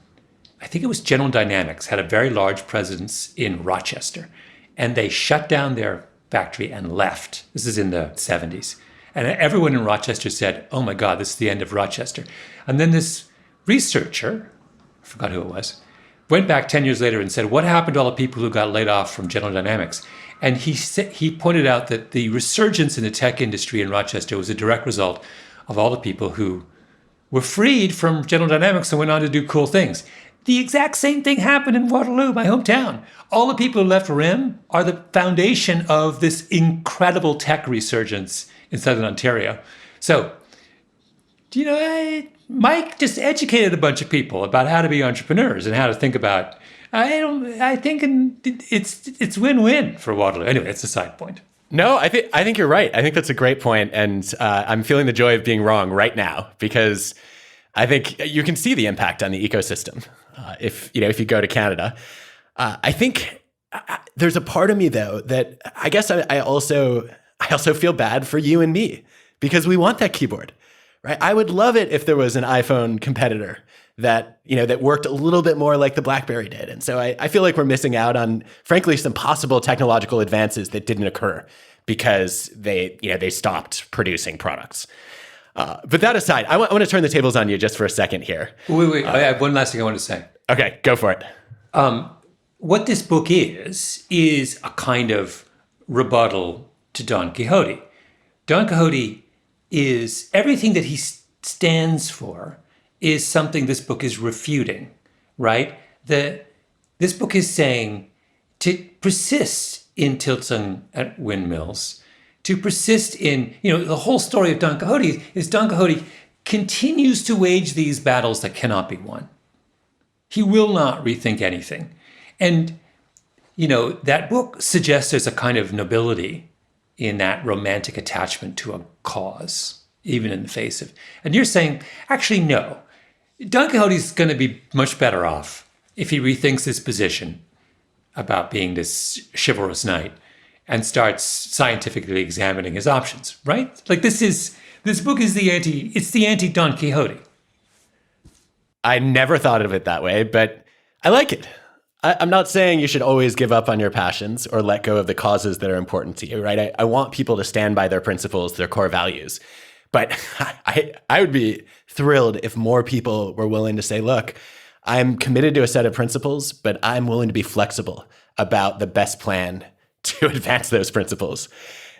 C: I think it was General Dynamics, had a very large presence in Rochester, and they shut down their factory and left. This is in the 70s. And everyone in Rochester said, oh my God, this is the end of Rochester. And then this researcher, I forgot who it was, went back 10 years later and said, what happened to all the people who got laid off from General Dynamics? And he pointed out that the resurgence in the tech industry in Rochester was a direct result of all the people who were freed from General Dynamics and went on to do cool things. The exact same thing happened in Waterloo, my hometown. All the people who left RIM are the foundation of this incredible tech resurgence in Southern Ontario. So, Mike just educated a bunch of people about how to be entrepreneurs and how to think about. I think it's win-win for Waterloo. Anyway, it's a side point.
A: No, I think you're right. I think that's a great point, and I'm feeling the joy of being wrong right now, because I think you can see the impact on the ecosystem if you go to Canada. I think there's a part of me though that I guess I also feel bad for you and me, because we want that keyboard. Right? I would love it if there was an iPhone competitor that worked a little bit more like the BlackBerry did. And so I feel like we're missing out on, frankly, some possible technological advances that didn't occur because they stopped producing products. But that aside, I want to turn the tables on you just for a second here.
C: Wait. I have one last thing I want to say.
A: Okay, go for it.
C: What this book is a kind of rebuttal to Don Quixote. Don Quixote is everything that he stands for is something this book is refuting, right? This book is saying to persist in tilting at windmills, to persist in, the whole story of Don Quixote is Don Quixote continues to wage these battles that cannot be won. He will not rethink anything. And, that book suggests there's a kind of nobility in that romantic attachment to a cause, even in the face of. And you're saying, actually, no. Don Quixote's going to be much better off if he rethinks his position about being this chivalrous knight and starts scientifically examining his options, right? Like this book is the anti Don Quixote.
A: I never thought of it that way, but I like it. I'm not saying you should always give up on your passions or let go of the causes that are important to you, right? I want people to stand by their principles, their core values. But I would be thrilled if more people were willing to say, look, I'm committed to a set of principles, but I'm willing to be flexible about the best plan to advance those principles.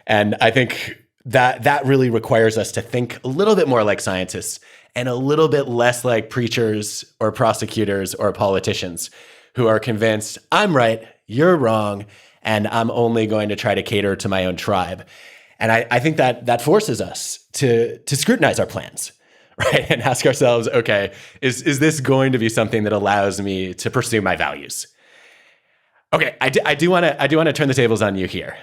A: And I think that really requires us to think a little bit more like scientists and a little bit less like preachers or prosecutors or politicians who are convinced I'm right, you're wrong, and I'm only going to try to cater to my own tribe. And I think that forces us to scrutinize our plans, right? And ask ourselves, okay, is this going to be something that allows me to pursue my values? Okay, I do want to turn the tables on you here.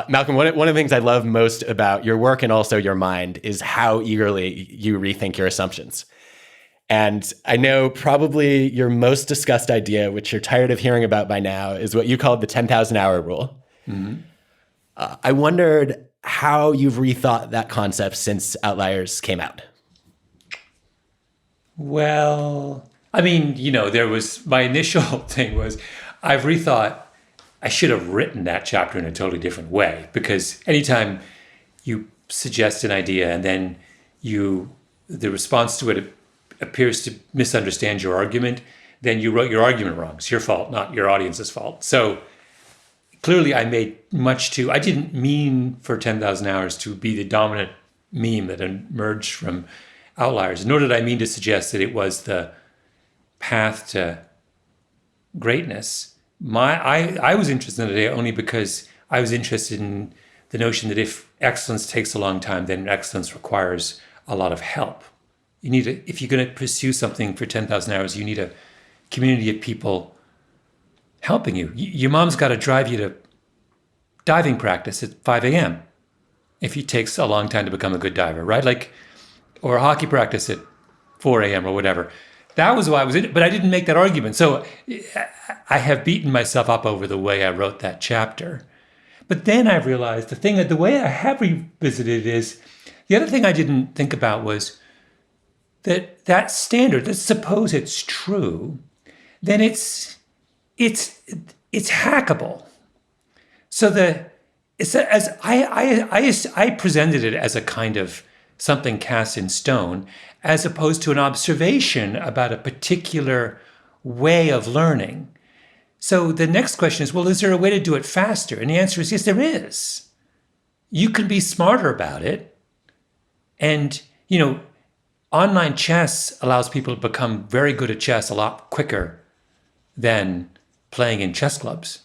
A: Malcolm, one of the things I love most about your work and also your mind is how eagerly you rethink your assumptions. And I know probably your most discussed idea, which you're tired of hearing about by now, is what you called the 10,000 hour rule. Mm-hmm. I wondered how you've rethought that concept since Outliers came out.
C: Well, I mean, there was my initial thing was I've rethought I should have written that chapter in a totally different way, because anytime you suggest an idea and then the response to it appears to misunderstand your argument, then you wrote your argument wrong. It's your fault, not your audience's fault. So clearly I didn't mean for 10,000 hours to be the dominant meme that emerged from Outliers, nor did I mean to suggest that it was the path to greatness. I was interested in it only because I was interested in the notion that if excellence takes a long time, then excellence requires a lot of help. If you're going to pursue something for 10,000 hours, you need a community of people helping you. Your mom's got to drive you to diving practice at 5 a.m. if it takes a long time to become a good diver, right? Or hockey practice at 4 a.m. or whatever. That was why I was in it, but I didn't make that argument. So I have beaten myself up over the way I wrote that chapter. But then I realized the way I have revisited it is, the other thing I didn't think about was that standard, let's suppose it's true, then it's hackable. So I presented it as a kind of something cast in stone, as opposed to an observation about a particular way of learning. So the next question is, well, is there a way to do it faster? And the answer is yes, there is. You can be smarter about it. And, online chess allows people to become very good at chess a lot quicker than playing in chess clubs,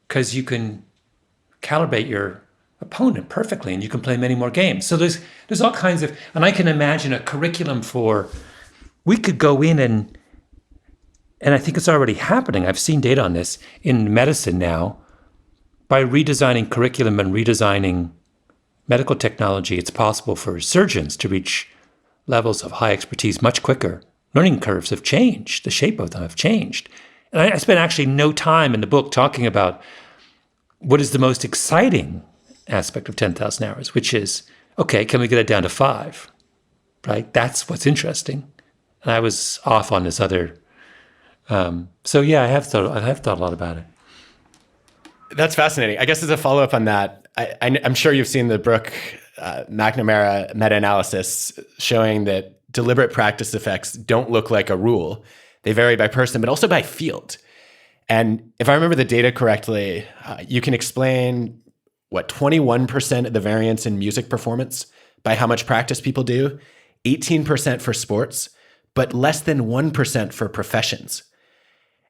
C: because you can calibrate your opponent perfectly and you can play many more games. So there's all kinds of, and I can imagine a curriculum we could go in and I think it's already happening. I've seen data on this in medicine now. By redesigning curriculum and redesigning medical technology, it's possible for surgeons to reach levels of high expertise much quicker. Learning curves have changed. The shape of them have changed. And I spent actually no time in the book talking about what is the most exciting aspect of 10,000 hours, which is, okay, can we get it down to 5? Right? That's what's interesting. And I was off on this other. So yeah, I have thought a lot about it.
A: That's fascinating. I guess as a follow-up on that, I'm sure you've seen the Brooke McNamara meta-analysis showing that deliberate practice effects don't look like a rule. They vary by person, but also by field. And if I remember the data correctly, you can explain 21% of the variance in music performance by how much practice people do, 18% for sports, but less than 1% for professions.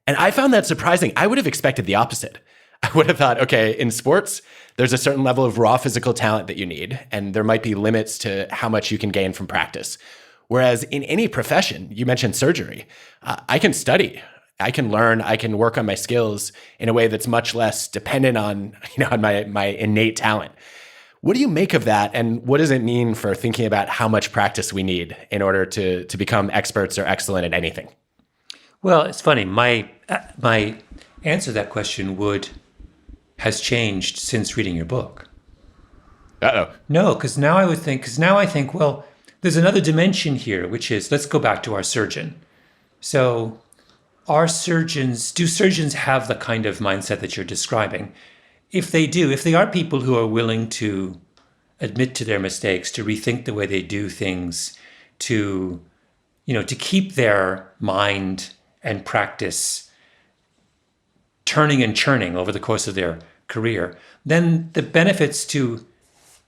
A: And I found that surprising. I would have expected the opposite. I would have thought, okay, in sports, there's a certain level of raw physical talent that you need, and there might be limits to how much you can gain from practice. Whereas in any profession, you mentioned surgery, I can study, I can learn, I can work on my skills in a way that's much less dependent on, on my innate talent. What do you make of that, and what does it mean for thinking about how much practice we need in order to become experts or excellent at anything?
C: Well, it's funny. My answer to that question has changed since reading your book.
A: Uh-oh.
C: No, because now I think, well, there's another dimension here, which is, let's go back to our surgeon. So do surgeons have the kind of mindset that you're describing? If they do, if they are people who are willing to admit to their mistakes, to rethink the way they do things, to keep their mind and practice turning and churning over the course of their career, then the benefits to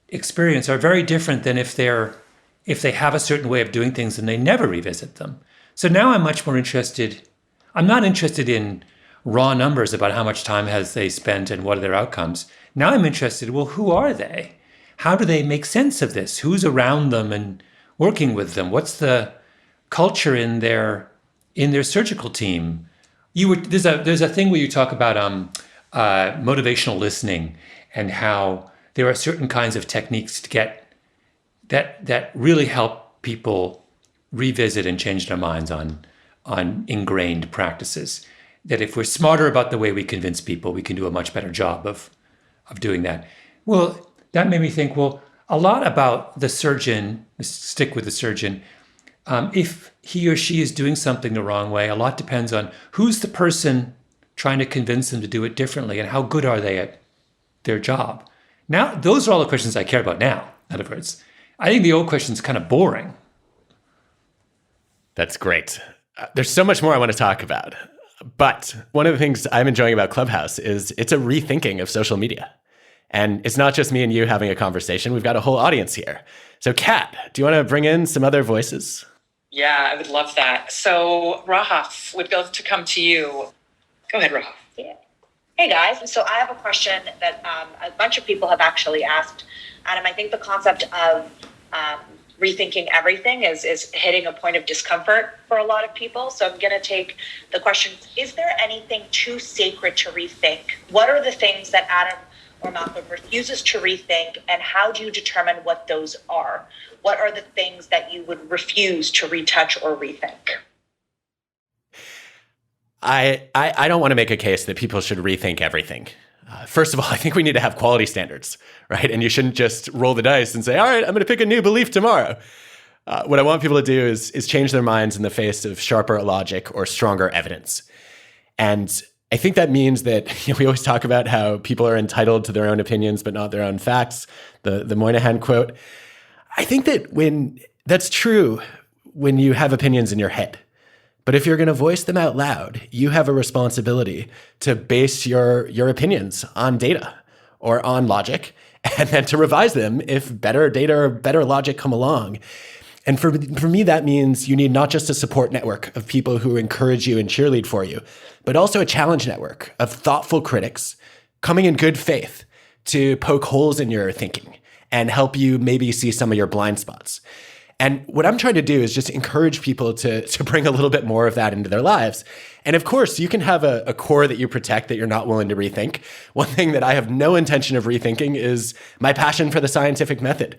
C: experience are very different than if they have a certain way of doing things and they never revisit them. So now I'm much more interested. I'm not interested in raw numbers about how much time has they spent and what are their outcomes. Now I'm interested, well, who are they? How do they make sense of this? Who's around them and working with them? What's the culture in their surgical team? There's a thing where you talk about motivational listening and how there are certain kinds of techniques to get that really help people revisit and change our minds on ingrained practices. That if we're smarter about the way we convince people, we can do a much better job of doing that. Well, that made me think, well, a lot about the surgeon, let's stick with the surgeon. If he or she is doing something the wrong way, a lot depends on who's the person trying to convince them to do it differently and how good are they at their job. Now, those are all the questions I care about now, in other words. I think the old question is kind of boring.
A: That's great. There's so much more I want to talk about. But one of the things I'm enjoying about Clubhouse is it's a rethinking of social media. And it's not just me and you having a conversation. We've got a whole audience here. So Kat, do you want to bring in some other voices?
D: Yeah, I would love that. So Rahaf, would love to come to you. Go ahead, Rahaf.
E: Yeah. Hey guys, so I have a question that a bunch of people have actually asked. Adam, I think the concept of rethinking everything is hitting a point of discomfort for a lot of people. So I'm going to take the question, is there anything too sacred to rethink? What are the things that Adam or Malcolm refuses to rethink, and how do you determine what those are? What are the things that you would refuse to retouch or rethink?
A: I don't want to make a case that people should rethink everything. First of all, I think we need to have quality standards, right? And you shouldn't just roll the dice and say, all right, I'm going to pick a new belief tomorrow. What I want people to do is change their minds in the face of sharper logic or stronger evidence. And I think that means that we always talk about how people are entitled to their own opinions, but not their own facts, the Moynihan quote. I think that when that's true when you have opinions in your head. But if you're going to voice them out loud, you have a responsibility to base your opinions on data or on logic, and then to revise them if better data or better logic come along. And for me, that means you need not just a support network of people who encourage you and cheerlead for you, but also a challenge network of thoughtful critics coming in good faith to poke holes in your thinking and help you maybe see some of your blind spots. And what I'm trying to do is just encourage people to bring a little bit more of that into their lives. And of course, you can have a core that you protect that you're not willing to rethink. One thing that I have no intention of rethinking is my passion for the scientific method.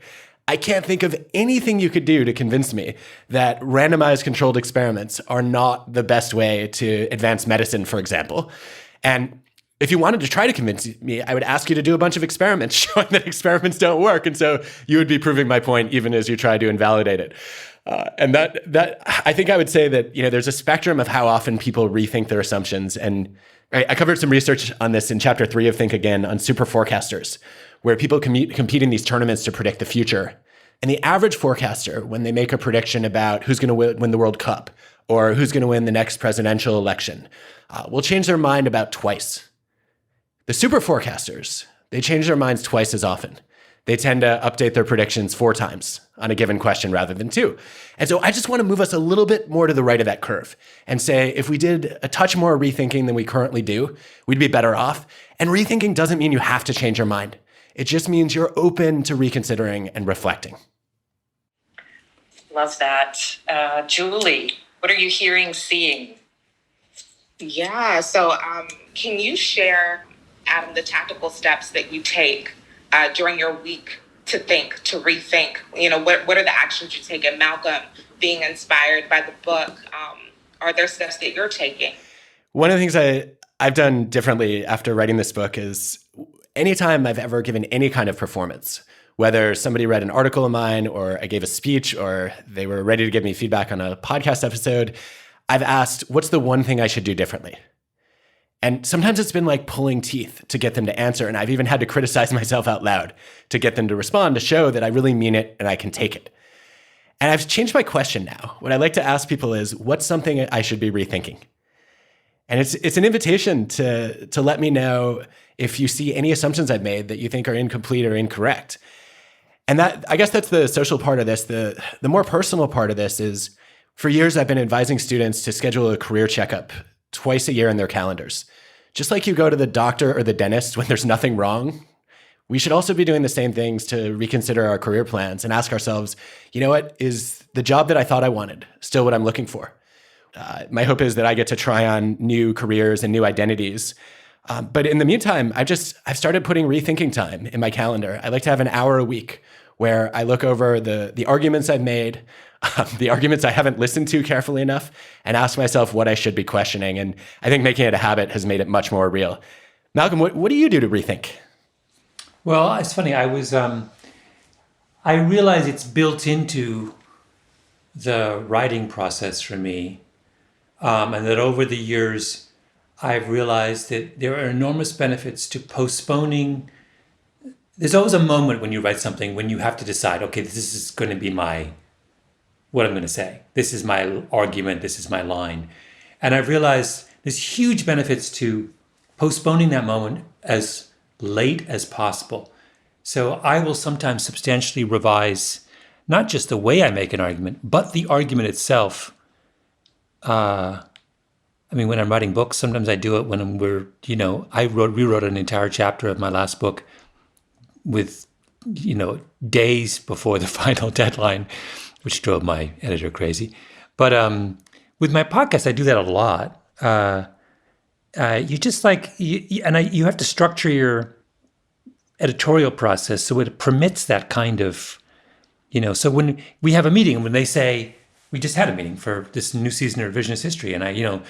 A: I can't think of anything you could do to convince me that randomized controlled experiments are not the best way to advance medicine, for example. And if you wanted to try to convince me, I would ask you to do a bunch of experiments showing that experiments don't work. And so you would be proving my point even as you try to invalidate it. And that I think I would say that, there's a spectrum of how often people rethink their assumptions. And I covered some research on this in chapter 3 of Think Again on super forecasters, where people compete in these tournaments to predict the future. And the average forecaster, when they make a prediction about who's going to win the World Cup or who's going to win the next presidential election, will change their mind about twice. The super forecasters, they change their minds twice as often. They tend to update their predictions 4 times on a given question rather than 2. And so I just want to move us a little bit more to the right of that curve and say, if we did a touch more rethinking than we currently do, we'd be better off. And rethinking doesn't mean you have to change your mind. It just means you're open to reconsidering and reflecting.
D: Love that. Julie, what are you hearing, seeing?
F: Yeah, so can you share, Adam, the tactical steps that you take during your week to think, to rethink? What are the actions you take? And Malcolm, being inspired by the book, are there steps that you're taking?
A: One of the things I've done differently after writing this book is anytime I've ever given any kind of performance, whether somebody read an article of mine or I gave a speech or they were ready to give me feedback on a podcast episode, I've asked, what's the one thing I should do differently? And sometimes it's been like pulling teeth to get them to answer. And I've even had to criticize myself out loud to get them to respond, to show that I really mean it and I can take it. And I've changed my question now. What I like to ask people is, what's something I should be rethinking? And it's an invitation to let me know if you see any assumptions I've made that you think are incomplete or incorrect. And that, I guess that's the social part of this. The more personal part of this is, for years, I've been advising students to schedule a career checkup twice a year in their calendars. Just like you go to the doctor or the dentist when there's nothing wrong, we should also be doing the same things to reconsider our career plans and ask ourselves, what is the job that I thought I wanted still what I'm looking for? My hope is that I get to try on new careers and new identities. But in the meantime, I've started putting rethinking time in my calendar. I like to have an hour a week where I look over the arguments I've made. the arguments I haven't listened to carefully enough, and ask myself what I should be questioning. And I think making it a habit has made it much more real. Malcolm, what do you do to rethink?
C: Well, it's funny. I realize it's built into the writing process for me, and that over the years, I've realized that there are enormous benefits to postponing. There's always a moment when you write something when you have to decide, okay, this is going to be what I'm going to say. This is my argument. This is my line. And I've realized there's huge benefits to postponing that moment as late as possible. So I will sometimes substantially revise not just the way I make an argument, but the argument itself. When I'm writing books, sometimes I do it when I rewrote an entire chapter of my last book with, days before the final deadline, which drove my editor crazy. But with my podcast, I do that a lot. You have to structure your editorial process so it permits that kind of, so when we have a meeting, when they say, we just had a meeting for this new season of Revisionist History, and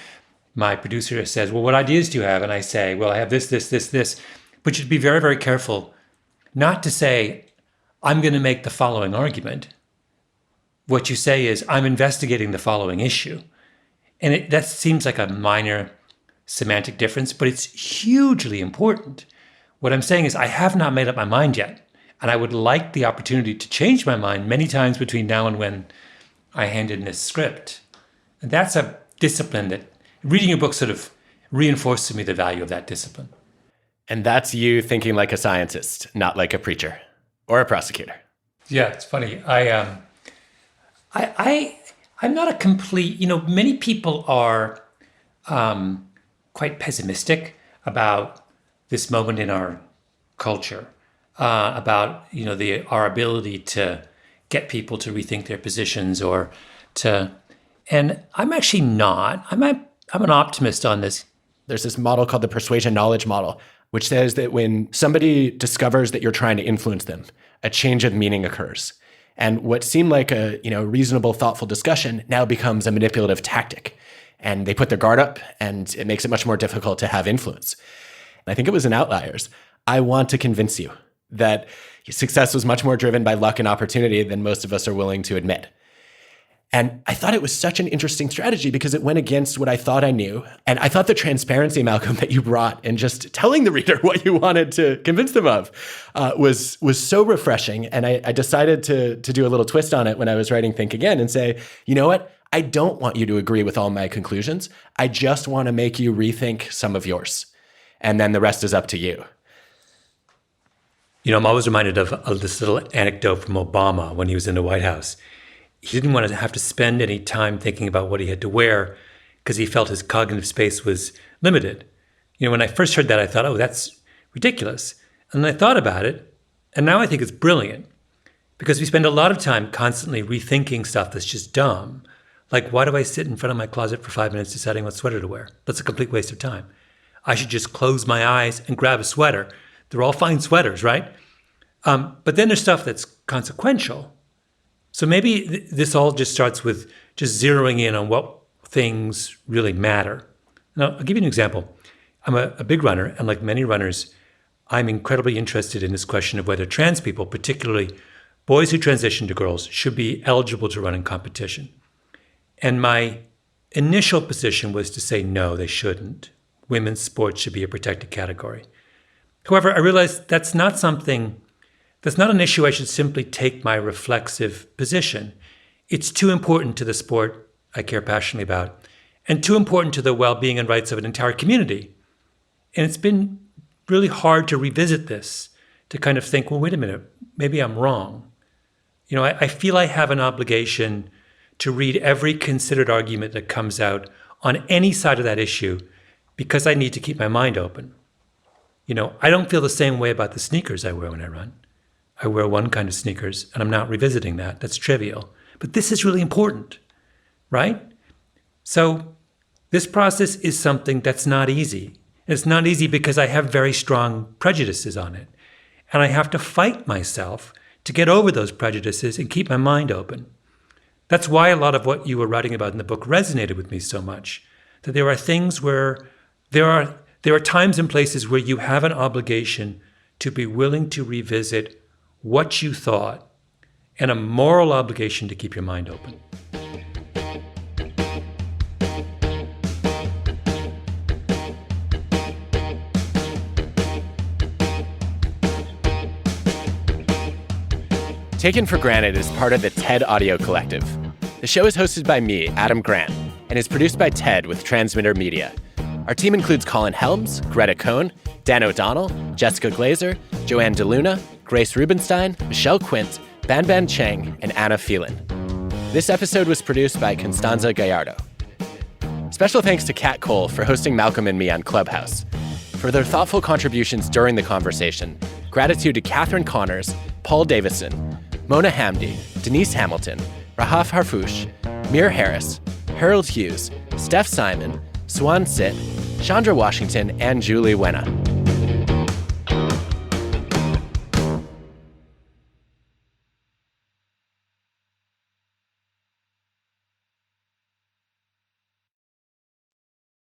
C: my producer says, well, what ideas do you have? And I say, well, I have this. But you'd be very, very careful not to say, I'm going to make the following argument. What you say is, I'm investigating the following issue. And that seems like a minor semantic difference, but it's hugely important. What I'm saying is, I have not made up my mind yet. And I would like the opportunity to change my mind many times between now and when I hand in this script. And that's a discipline that reading your book sort of reinforced to me the value of that discipline.
A: And that's you thinking like a scientist, not like a preacher or a prosecutor.
C: Yeah, it's funny. I'm not a complete, many people are quite pessimistic about this moment in our culture, about, our ability to get people to rethink their positions and I'm actually not. I'm an optimist on this.
A: There's this model called the persuasion knowledge model, which says that when somebody discovers that you're trying to influence them, a change of meaning occurs. And what seemed like a reasonable, thoughtful discussion now becomes a manipulative tactic. And they put their guard up, and it makes it much more difficult to have influence. I think it was in Outliers. I want to convince you that success was much more driven by luck and opportunity than most of us are willing to admit. And I thought it was such an interesting strategy because it went against what I thought I knew. And I thought the transparency, Malcolm, that you brought in just telling the reader what you wanted to convince them of was so refreshing. And I decided to do a little twist on it when I was writing Think Again and say, you know what? I don't want you to agree with all my conclusions. I just want to make you rethink some of yours. And then the rest is up to you.
C: I'm always reminded of this little anecdote from Obama when he was in the White House. He didn't want to have to spend any time thinking about what he had to wear because he felt his cognitive space was limited. When I first heard that, I thought, oh, that's ridiculous. And then I thought about it, and now I think it's brilliant because we spend a lot of time constantly rethinking stuff that's just dumb. Like, why do I sit in front of my closet for 5 minutes deciding what sweater to wear? That's a complete waste of time. I should just close my eyes and grab a sweater. They're all fine sweaters, right? But then there's stuff that's consequential. So maybe this all just starts with just zeroing in on what things really matter. Now, I'll give you an example. I'm a big runner, and like many runners, I'm incredibly interested in this question of whether trans people, particularly boys who transition to girls, should be eligible to run in competition. And my initial position was to say, no, they shouldn't. Women's sports should be a protected category. However, I realized that's not an issue I should simply take my reflexive position. It's too important to the sport I care passionately about, and too important to the well-being and rights of an entire community. And it's been really hard to revisit this, to kind of think, well, wait a minute, maybe I'm wrong. I feel I have an obligation to read every considered argument that comes out on any side of that issue because I need to keep my mind open. I don't feel the same way about the sneakers I wear when I run. I wear one kind of sneakers, and I'm not revisiting that. That's trivial. But this is really important, right? So this process is something that's not easy. It's not easy because I have very strong prejudices on it. And I have to fight myself to get over those prejudices and keep my mind open. That's why a lot of what you were writing about in the book resonated with me so much. That there are things where there are times and places where you have an obligation to be willing to revisit what you thought, and a moral obligation to keep your mind open.
A: Taken for Granted is part of the TED Audio Collective. The show is hosted by me, Adam Grant, and is produced by TED with Transmitter Media. Our team includes Colin Helms, Greta Cohn, Dan O'Donnell, Jessica Glazer, Joanne DeLuna, Grace Rubenstein, Michelle Quint, Ban Cheng, and Anna Phelan. This episode was produced by Constanza Gallardo. Special thanks to Kat Cole for hosting Malcolm and me on Clubhouse. For their thoughtful contributions during the conversation, gratitude to Catherine Connors, Paul Davison, Mona Hamdi, Denise Hamilton, Rahaf Harfouche, Mir Harris, Harold Hughes, Steph Simon, Swan Sit, Chandra Washington, and Julie Wenna.